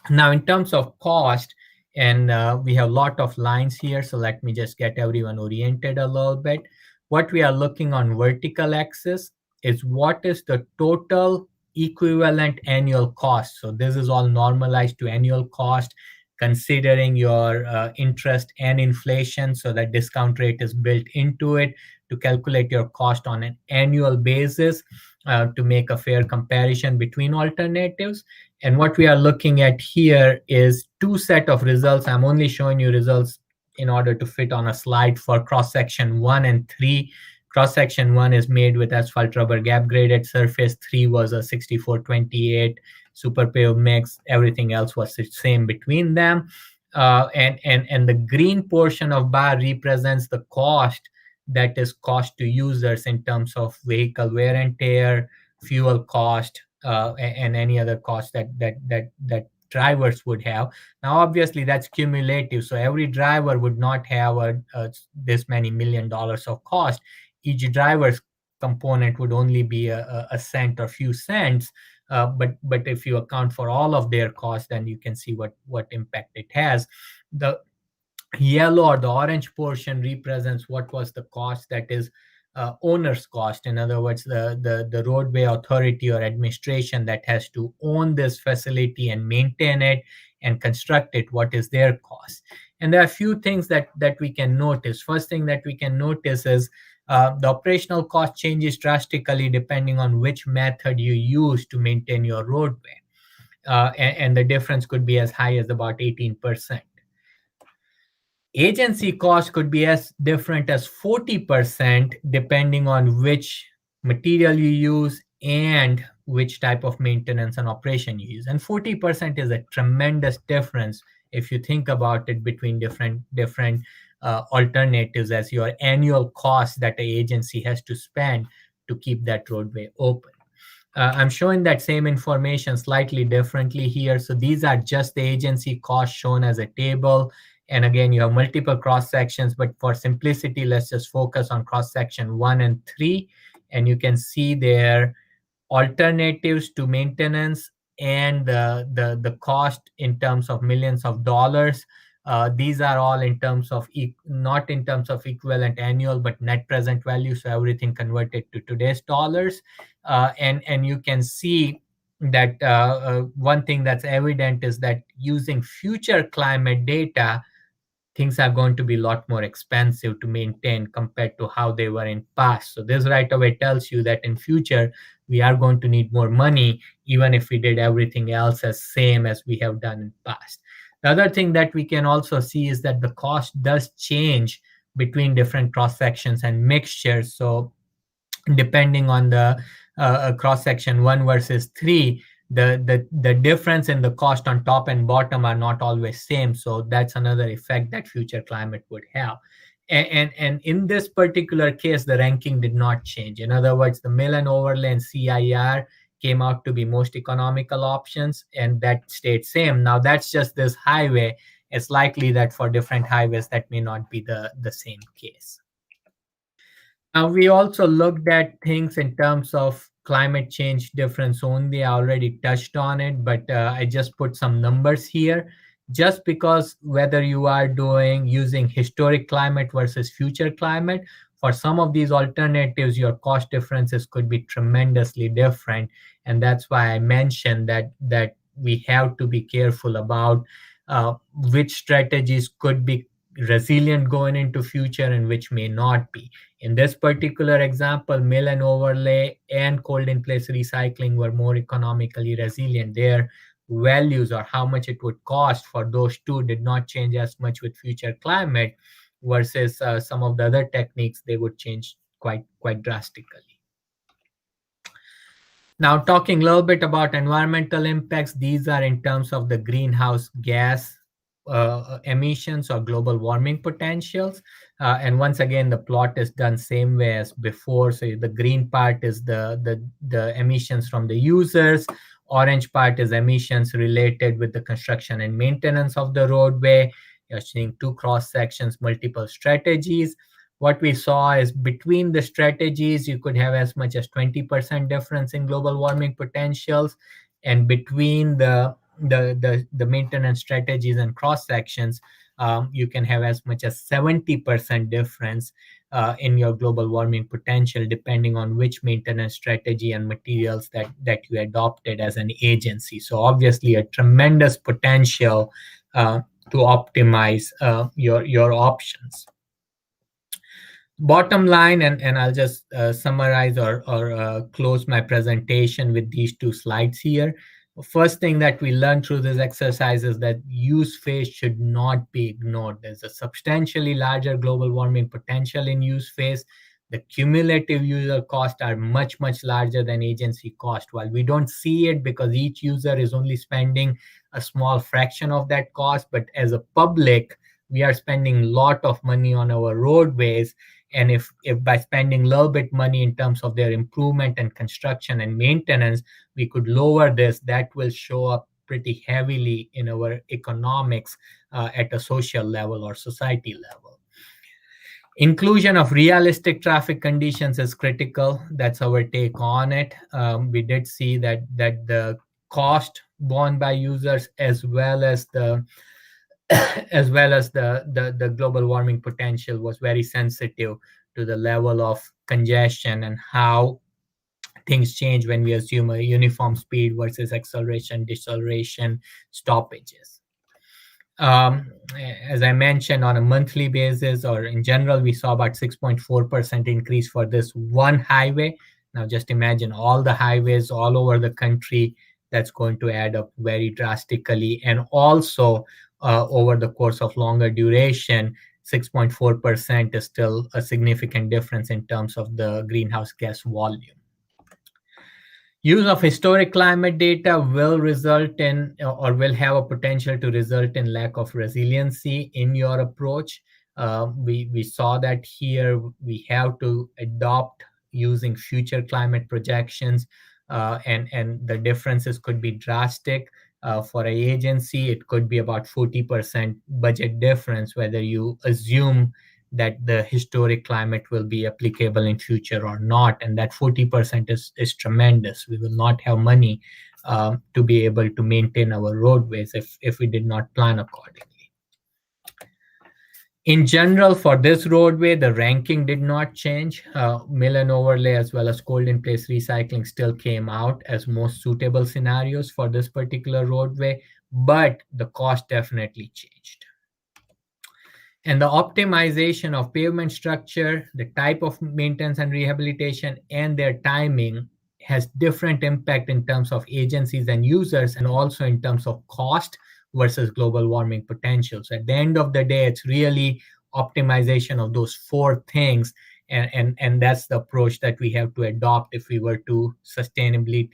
B: Now, in terms of cost, and we have a lot of lines here, so let me just get everyone oriented a little bit. What we are looking on vertical axis is what is the total equivalent annual cost. So this is all normalized to annual cost, considering your interest and inflation, so that discount rate is built into it to calculate your cost on an annual basis to make a fair comparison between alternatives. And what we are looking at here is 2 sets of results. I'm only showing you results in order to fit on a slide for cross-section 1 and 3. Cross-section 1 is made with asphalt rubber gap graded surface. 3 was a 64-28 super pave mix. Everything else was the same between them. And the green portion of bar represents the cost, that is cost to users in terms of vehicle wear and tear, fuel cost, and any other cost that drivers would have. Now, obviously, that's cumulative. So every driver would not have this many $1 million of cost. Each driver's component would only be a cent or few cents. But if you account for all of their costs, then you can see what impact it has. The yellow or the orange portion represents what was the cost, that is owner's cost. In other words, the roadway authority or administration that has to own this facility and maintain it and construct it, what is their cost. And there are a few things that we can notice. First thing that we can notice is the operational cost changes drastically depending on which method you use to maintain your roadway. And the difference could be as high as about 18%. Agency cost could be as different as 40% depending on which material you use and which type of maintenance and operation you use. And 40% is a tremendous difference if you think about it between different alternatives as your annual cost that the agency has to spend to keep that roadway open. I'm showing that same information slightly differently here. So these are just the agency costs shown as a table. And again, you have multiple cross sections, but for simplicity, let's just focus on cross section 1 and 3. And you can see their alternatives to maintenance and the cost in terms of millions of dollars. These are all in terms of, not in terms of equivalent annual, but net present value. So everything converted to today's dollars. And you can see that one thing that's evident is that using future climate data, things are going to be a lot more expensive to maintain compared to how they were in past. So this right away tells you that in future, we are going to need more money, even if we did everything else as same as we have done in past. The other thing that we can also see is that the cost does change between different cross sections and mixtures. So depending on the cross section 1 versus 3, the difference in the cost on top and bottom are not always same. So that's another effect that future climate would have. And in this particular case, the ranking did not change. In other words, the mill and overlay and CIR came out to be most economical options, and that stayed same. Now that's just this highway. It's likely that for different highways, that may not be the same case. Now, we also looked at things in terms of climate change difference only. I already touched on it, but I just put some numbers here. Just because whether you are using historic climate versus future climate, for some of these alternatives, your cost differences could be tremendously different. And that's why I mentioned that we have to be careful about which strategies could be resilient going into future and which may not be. In this particular example, mill and overlay and cold in place recycling were more economically resilient. Their values or how much it would cost for those two did not change as much with future climate, versus some of the other techniques, they would change quite drastically. Now, talking a little bit about environmental impacts, these are in terms of the greenhouse gas emissions or global warming potentials. And once again, the plot is done same way as before. So the green part is the emissions from the users. Orange part is emissions related with the construction and maintenance of the roadway. You're seeing two cross sections, multiple strategies. What we saw is between the strategies, you could have as much as 20% difference in global warming potentials. And between the maintenance strategies and cross sections, you can have as much as 70% difference in your global warming potential, depending on which maintenance strategy and materials that you adopted as an agency. So obviously a tremendous potential to optimize your options. Bottom line, and I'll just summarize or close my presentation with these two slides here. First thing that we learned through this exercise is that use phase should not be ignored. There's a substantially larger global warming potential in use phase. The cumulative user costs are much, much larger than agency cost. While we don't see it because each user is only spending a small fraction of that cost, but as a public, we are spending a lot of money on our roadways. And if by spending a little bit money in terms of their improvement and construction and maintenance, we could lower this, that will show up pretty heavily in our economics at a social level or society level. Inclusion of realistic traffic conditions is critical. That's our take on it. We did see that the cost borne by users as well as the global warming potential was very sensitive to the level of congestion and how things change when we assume a uniform speed versus acceleration, deceleration, stoppages. As I mentioned, on a monthly basis or in general, we saw about 6.4% increase for this one highway. Now just imagine all the highways all over the country, that's going to add up very drastically. And also over the course of longer duration, 6.4% is still a significant difference in terms of the greenhouse gas volume. Use of historic climate data will result in or will have a potential to result in lack of resiliency in your approach. We saw that here. We have to adopt using future climate projections, and the differences could be drastic. For an agency, it could be about 40% budget difference, whether you assume that the historic climate will be applicable in future or not. And that 40% is tremendous. We will not have money to be able to maintain our roadways if we did not plan accordingly. In general, for this roadway, the ranking did not change. Mill and overlay as well as cold in place recycling still came out as most suitable scenarios for this particular roadway, but the cost definitely changed. And the optimization of pavement structure, the type of maintenance and rehabilitation, and their timing has different impact in terms of agencies and users, and also in terms of cost versus global warming potential. So at the end of the day, it's really optimization of those four things. And that's the approach that we have to adopt if we were to sustainably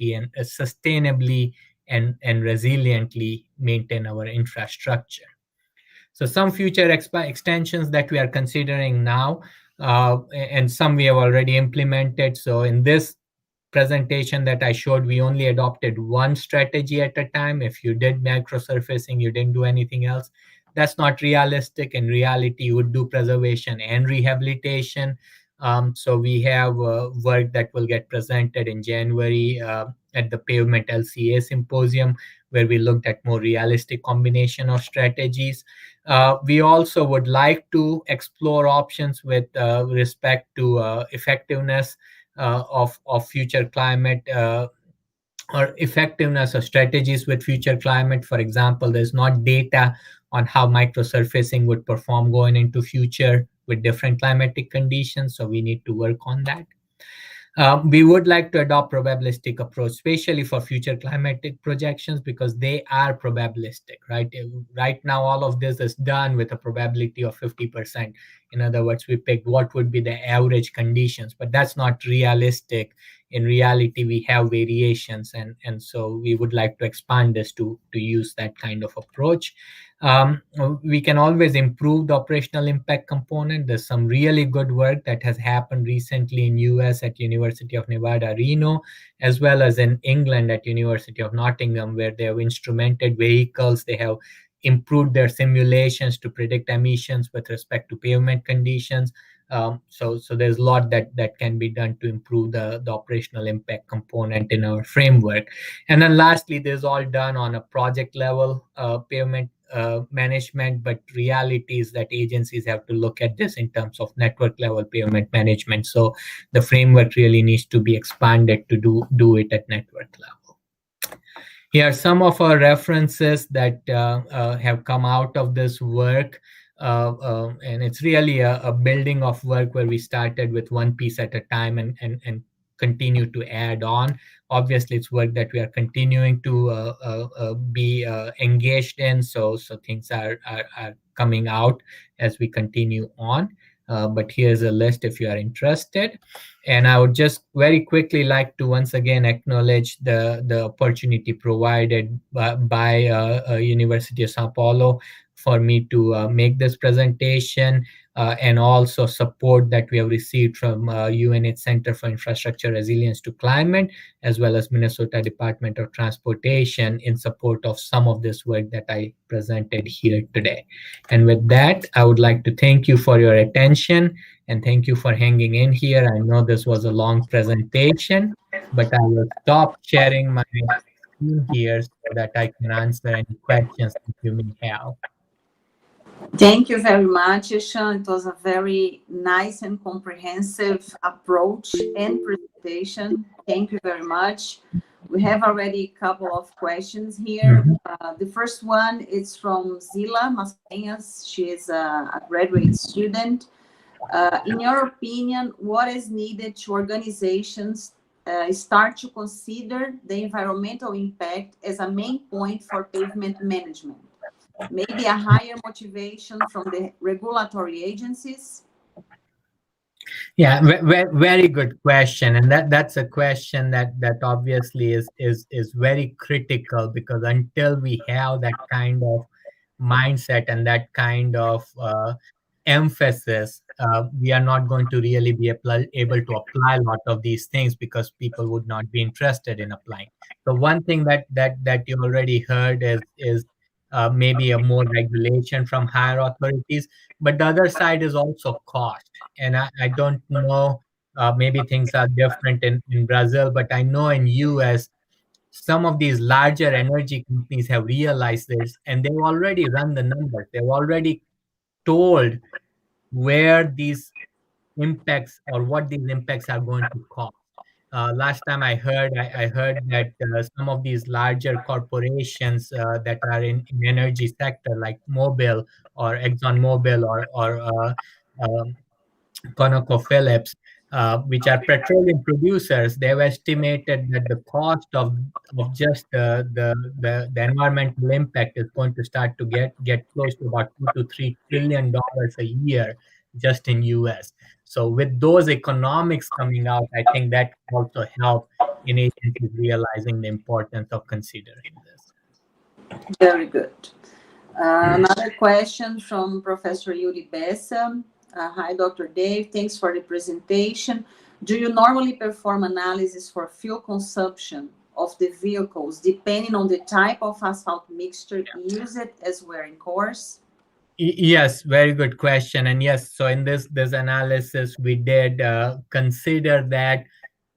B: and resiliently maintain our infrastructure. So some future extensions that we are considering now, and some we have already implemented. So in this presentation that I showed, we only adopted one strategy at a time. If you did microsurfacing, you didn't do anything else. That's not realistic. In reality, you would do preservation and rehabilitation. So we have work that will get presented in January at the Pavement LCA Symposium, where we looked at more realistic combination of strategies. We also would like to explore options with respect to effectiveness of future climate or effectiveness of strategies with future climate. For example, there's not data on how microsurfacing would perform going into future with different climatic conditions, so we need to work on that. We would like to adopt probabilistic approach, especially for future climatic projections, because they are probabilistic, right? Right now, all of this is done with a probability of 50%. In other words, we picked what would be the average conditions, but that's not realistic. In reality, we have variations, and so we would like to expand this to use that kind of approach. We can always improve the operational impact component. There's some really good work that has happened recently in US at University of Nevada, Reno, as well as in England at University of Nottingham, where they have instrumented vehicles. They have improved their simulations to predict emissions with respect to pavement conditions. So there's a lot that can be done to improve the operational impact component in our framework. And then lastly, this is all done on a project level pavement management, but reality is that agencies have to look at this in terms of network level pavement management. So the framework really needs to be expanded to do it at network level. Here are some of our references that have come out of this work. And it's really a building of work where we started with one piece at a time and continue to add on. obviously it's work that we are continuing to be engaged in. So things are coming out as we continue on. But here's a list if you are interested. And I would just very quickly like to once again acknowledge the opportunity provided by University of Sao Paulo for me to make this presentation, and also support that we have received from UNH Center for Infrastructure Resilience to Climate, as well as Minnesota Department of Transportation in support of some of this work that I presented here today. And with that, I would like to thank you for your attention and thank you for hanging in here. I know this was a long presentation, but I will stop sharing my screen here so that I can answer any questions that you may have.
A: Thank you very much, Eshan. It was a very nice and comprehensive approach and presentation. Thank you very much. We have already a couple of questions here. The first one is from Zila Mascarenhas. She is a graduate student. In your opinion, what is needed to organizations start to consider the environmental impact as a main point for pavement management? Maybe a higher motivation from the regulatory agencies?
B: Yeah, very good question, and that's a question that obviously is very critical, because until we have that kind of mindset and that kind of emphasis, we are not going to really be able to apply a lot of these things, because people would not be interested in applying. So one thing that you already heard is maybe a more regulation from higher authorities, but the other side is also cost. And I don't know, maybe things are different in Brazil, but I know in US, some of these larger energy companies have realized this, and they've already run the numbers. They've already told where these impacts or what these impacts are going to cost. Last time I heard that some of these larger corporations that are in energy sector, like Mobil or ExxonMobil or ConocoPhillips, which are petroleum producers, they've estimated that the cost of just the environmental impact is going to start to get close to about $2 to $3 trillion a year just in US. So with those economics coming out, I think that will also help in agencies realizing the importance of considering this.
A: Very good. Another question from Professor Yuri Bessa. Hi, Dr. Dave. Thanks for the presentation. Do you normally perform analysis for fuel consumption of the vehicles depending on the type of asphalt mixture used as wearing course?
B: Yes, very good question. And yes, so in this analysis, we did consider that.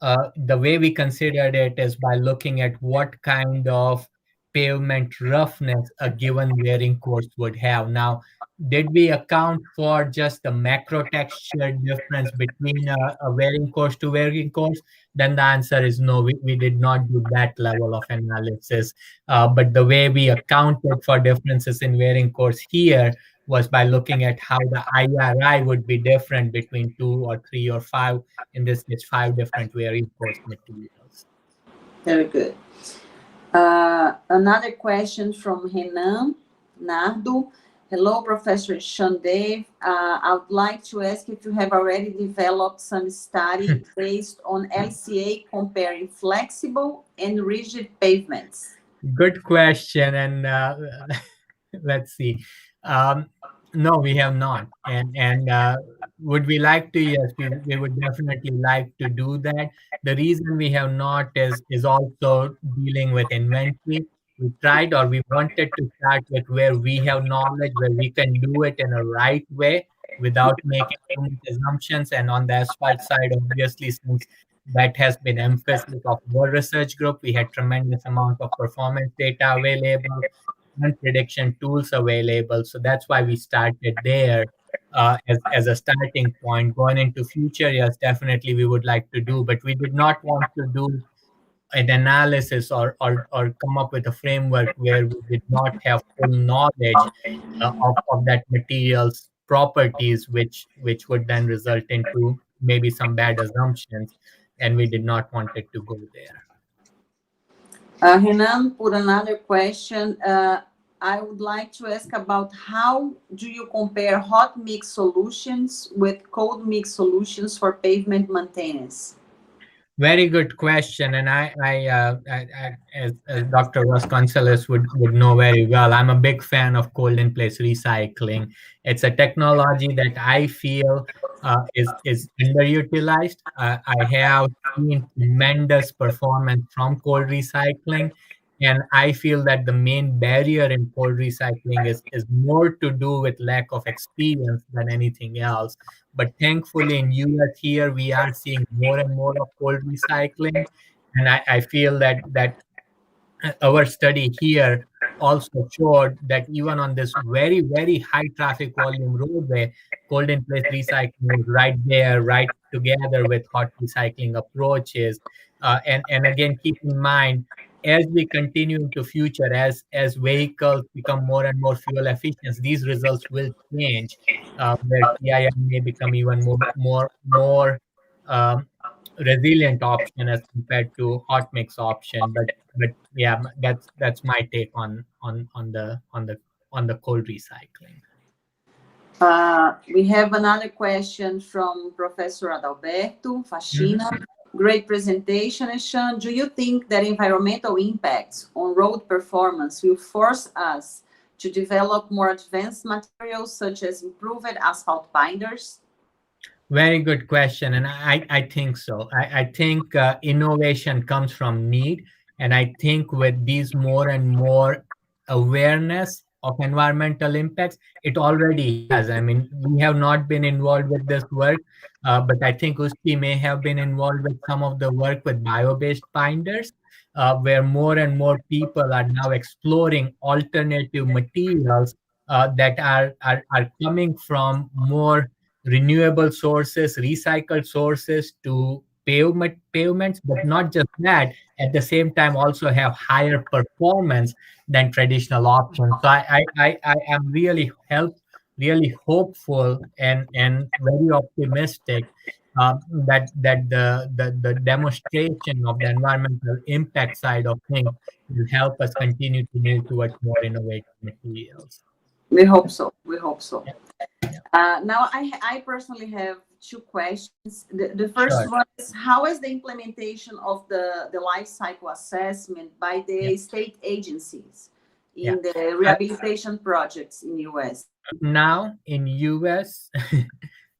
B: The way we considered it is by looking at what kind of pavement roughness a given wearing course would have. Now, did we account for just the macro texture difference between a wearing course to wearing course? Then the answer is no, we did not do that level of analysis. But the way we accounted for differences in wearing course here was by looking at how the IRI would be different between 2 or 3 or 5, in this case 5 different wearing course materials.
A: Very good. Another question from Renan Nardo. Hello, Professor Eshan Dave. I would like to ask if you have already developed some study based on LCA comparing flexible and rigid pavements.
B: Good question, and let's see. No, we have not. And would we like to? Yes, we would definitely like to do that. The reason we have not is also dealing with inventory. We tried, or we wanted to start with where we have knowledge, where we can do it in a right way without making too much assumptions. And on the asphalt side, obviously, since that has been emphasis of our research group, we had tremendous amount of performance data available and prediction tools available. So that's why we started there as a starting point. Going into future, yes, definitely we would like to do, but we did not want to do an analysis or come up with a framework where we did not have full knowledge of that material's properties, which would then result into maybe some bad assumptions, and we did not want it to go there.
A: Renan put another question. I would like to ask about how do you compare hot mix solutions with cold mix solutions for pavement maintenance?
B: Very good question, and as Dr. Vasconcelos would know very well, I'm a big fan of cold in place recycling. It's a technology that I feel is underutilized. I have seen tremendous performance from cold recycling, and I feel that the main barrier in cold recycling is more to do with lack of experience than anything else. But thankfully in US here we are seeing more and more of cold recycling, and I feel that our study here also showed that even on this very high traffic volume roadway, cold in place recycling is right there, right together with hot recycling approaches. And again, keep in mind, as we continue into future, as vehicles become more and more fuel efficient, these results will change, where PIR may become even more um, resilient option as compared to hot mix option. But yeah, that's my take on the cold recycling.
A: We have another question from Professor Adalberto Faxina. Great presentation, Eshan. Do you think that environmental impacts on road performance will force us to develop more advanced materials such as improved asphalt binders?
B: Very good question, and I think so. I think innovation comes from need, and I think with these more and more awareness of environmental impacts, it already has. I mean, we have not been involved with this work, but I think USP may have been involved with some of the work with bio-based binders, where more and more people are now exploring alternative materials that are coming from more renewable sources, recycled sources to pavements, but not just that. At the same time, also have higher performance than traditional options. So I am really hopeful and very optimistic that the demonstration of the environmental impact side of things will help us continue to move towards more innovative materials.
A: We hope so. We hope so.
B: Yeah.
A: Now, I personally have two questions. The first
B: Sure.
A: one is, how is the implementation of the life cycle assessment by the state agencies in the rehabilitation projects in US?
B: Now in US,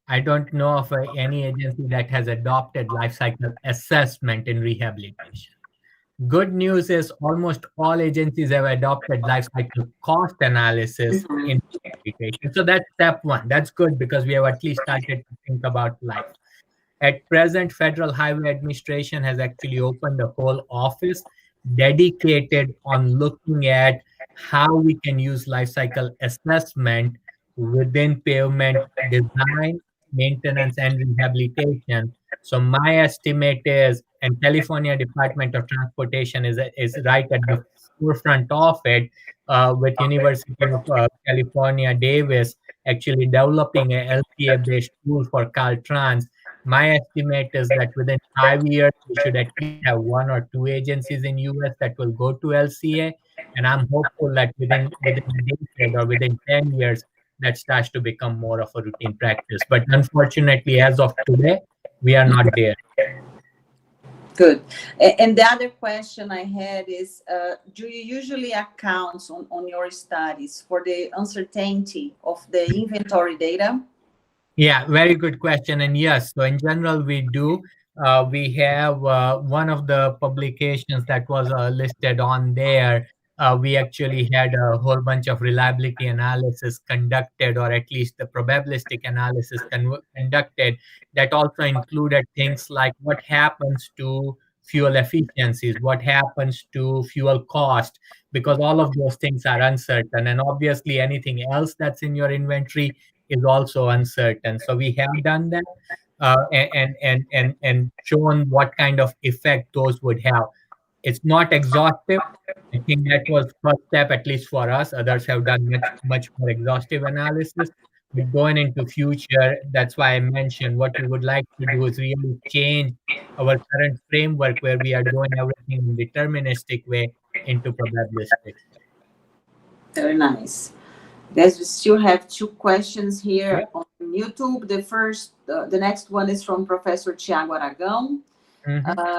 B: I don't know of any agency that has adopted life cycle assessment in rehabilitation. Good news is almost all agencies have adopted life cycle cost analysis in rehabilitation. So that's step one. That's good because we have at least started to think about life. At present, Federal Highway Administration has actually opened a whole office dedicated on looking at how we can use life cycle assessment within pavement design, maintenance, and rehabilitation. So my estimate is, and California Department of Transportation is right at the forefront of it, with University of California, Davis actually developing a LCA-based tool for Caltrans. My estimate is that within 5 years, we should at least have one or two agencies in US that will go to LCA, and I'm hopeful that within a decade or within 10 years, that starts to become more of a routine practice. But unfortunately, as of today, we are not there.
A: Good. And the other question I had is, do you usually account on your studies for the uncertainty of the inventory data?
B: Yeah, very good question. And yes, so in general, we do. We have one of the publications that was listed on there. We actually had a whole bunch of reliability analysis conducted, or at least the probabilistic analysis conducted, that also included things like what happens to fuel efficiencies, what happens to fuel cost, because all of those things are uncertain. And obviously, anything else that's in your inventory is also uncertain. So we have done that and shown what kind of effect those would have. It's not exhaustive. I think that was first step, at least for us. Others have done much more exhaustive analysis. going into future, that's why I mentioned what we would like to do is really change our current framework where we are doing everything in deterministic way into probabilistic.
A: Very nice. Guys, we still have two questions here
B: Yeah.
A: on YouTube. The next one is from Professor Tiago Aragão.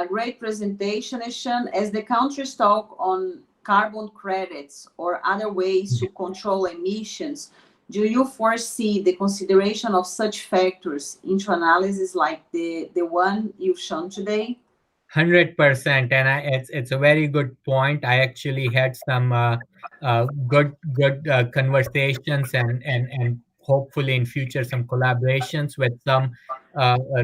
A: Great presentation, Eshan. As the countries talk on carbon credits or other ways to control emissions, do you foresee the consideration of such factors into analysis like the one you've shown today?
B: 100%, and it's a very good point. I actually had some good conversations and hopefully in future some collaborations with some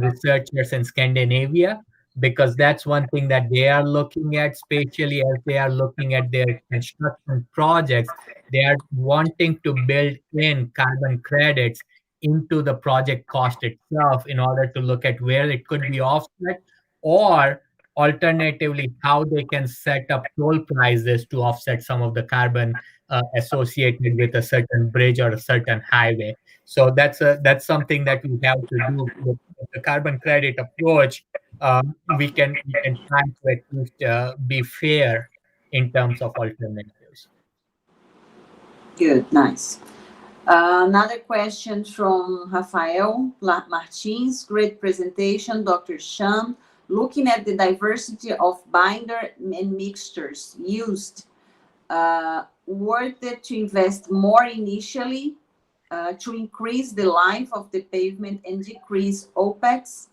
B: researchers in Scandinavia, because that's one thing that they are looking at, especially as they are looking at their construction projects. They are wanting to build in carbon credits into the project cost itself in order to look at where it could be offset, or alternatively how they can set up toll prices to offset some of the carbon associated with a certain bridge or a certain highway. So that's something that we have to do with the carbon credit approach. We can try to at least be fair in terms of alternatives.
A: Good, nice. Another question from Rafael Martins. Great presentation, Dr. Eshan. Looking at the diversity of binder and mixtures used, worth it to invest more initially to increase the life of the pavement and decrease OPEX?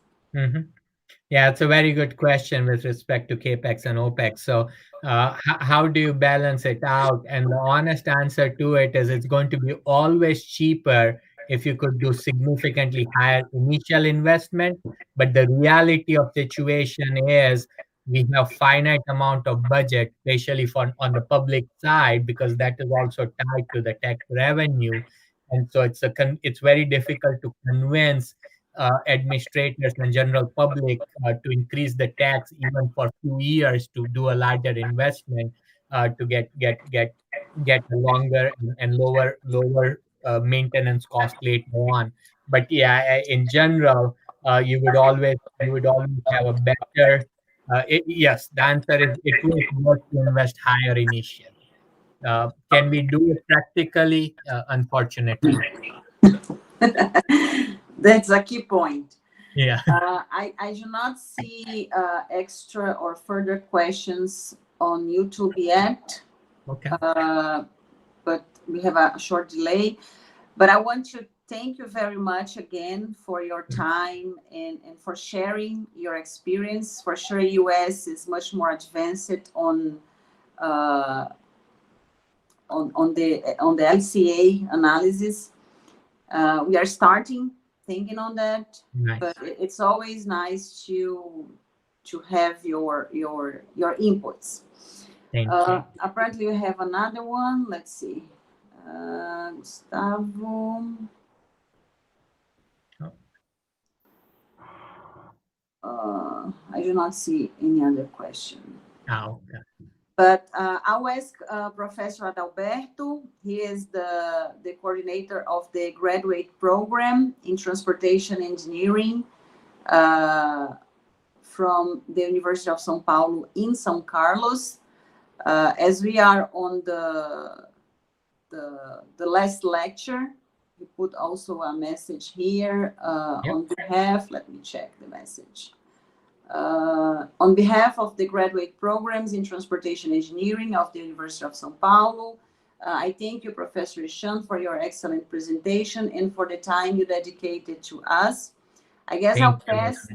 B: Yeah, it's a very good question with respect to CAPEX and OPEX. So how do you balance it out? And the honest answer to it is it's going to be always cheaper if you could do significantly higher initial investment. But the reality of situation is we have finite amount of budget, especially for on the public side, because that is also tied to the tax revenue. And so it's very difficult to convince administrators and general public to increase the tax even for 2 years to do a larger investment to get a longer and lower maintenance cost later on. But yeah, in general, you would always have a better. Yes, the answer is it was worth to invest higher initially. Can we do it practically? Unfortunately,
A: That's a key point.
B: yeah.
A: I do not see extra or further questions on YouTube yet.
B: Okay.
A: But we have a short delay. But I want to thank you very much again for your time and for sharing your experience. For sure, US is much more advanced on the LCA analysis. We are starting thinking on that,
B: Nice.
A: but it's always nice to have your inputs.
B: Thank you.
A: Apparently, we have another one. Let's see, Gustavo. I do not see any other question.
B: Okay.
A: But I'll ask Professor Adalberto. He is the coordinator of the graduate program in transportation engineering from the University of São Paulo in São Carlos. As we are on the last lecture, we put also a message here on behalf. Let me check the message. On behalf of the graduate programs in transportation engineering of the University of São Paulo, I thank you, Professor Eshan, for your excellent presentation and for the time you dedicated to us. I guess I'll pass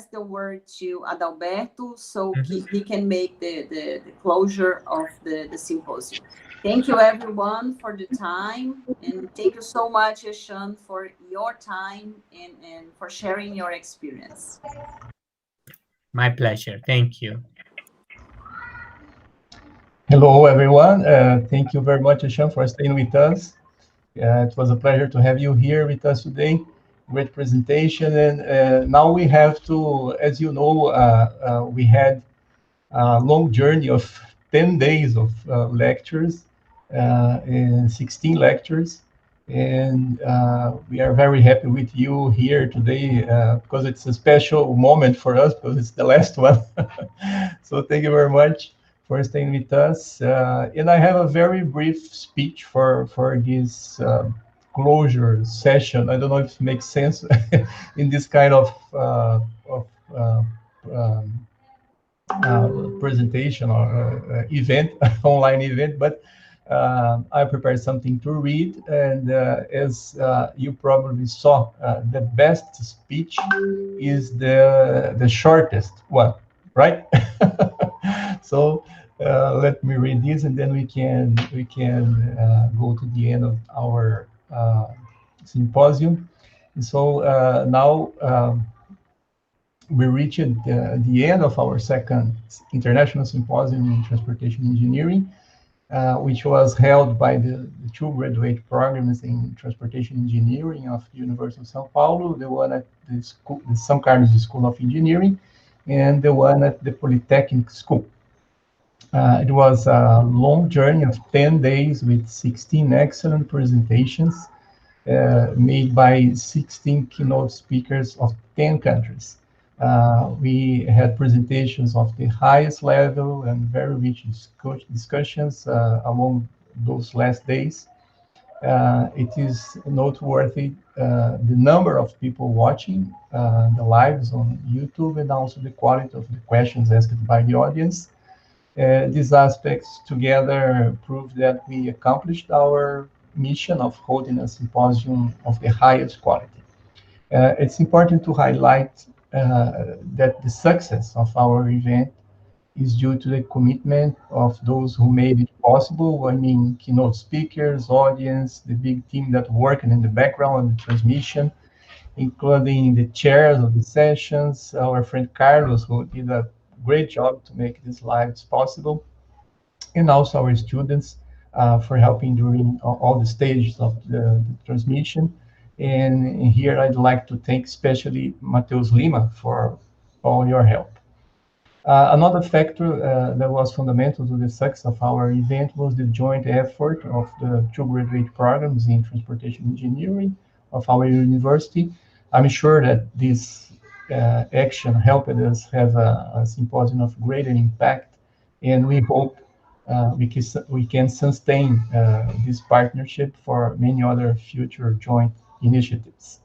A: the word to Adalberto so he can make the closure of the symposium. Thank you, everyone, for the time, and thank you so much, Eshan, for your time and for sharing your experience.
B: My pleasure. Thank you.
C: Hello, everyone. Thank you very much, Eshan, for staying with us. It was a pleasure to have you here with us today. Great presentation. And now we have to, as you know, we had a long journey of 10 days of lectures and 16 lectures. And we are very happy with you here today because it's a special moment for us because it's the last one. So thank you very much for staying with us. And I have a very brief speech for this closure session. I don't know if it makes sense in this kind of presentation or event, online event, but I prepared something to read, and as you probably saw, the best speech is the shortest one, right? So let me read this, and then we can go to the end of our symposium. So now. We reached the end of our second International Symposium in Transportation Engineering, which was held by the two graduate programs in Transportation Engineering of the University of São Paulo, the one at the São Carlos School of Engineering, and the one at the Polytechnic School. It was a long journey of 10 days with 16 excellent presentations made by 16 keynote speakers of 10 countries. We had presentations of the highest level and very rich discussions among those last days. It is noteworthy the number of people watching the lives on YouTube and also the quality of the questions asked by the audience. These aspects together prove that we accomplished our mission of holding a symposium of the highest quality. It's important to highlight that the success of our event is due to the commitment of those who made it possible. I mean, keynote speakers, audience, the big team that worked in the background on the transmission, including the chairs of the sessions, our friend Carlos, who did a great job to make these lives possible, and also our students for helping during all the stages of the transmission. And here I'd like to thank especially Mateus Lima for all your help. Another factor that was fundamental to the success of our event was the joint effort of the two graduate programs in transportation engineering of our university. I'm sure that this action helped us have a symposium of greater impact, and we hope we can sustain this partnership for many other future joint initiatives.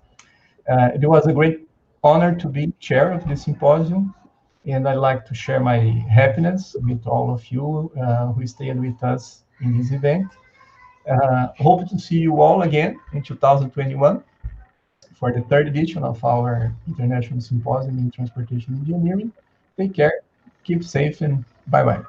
C: It was a great honor to be chair of this symposium, and I'd like to share my happiness with all of you who stayed with us in this event. Hope to see you all again in 2021 for the third edition of our International Symposium in Transportation Engineering. Take care, keep safe, and bye-bye.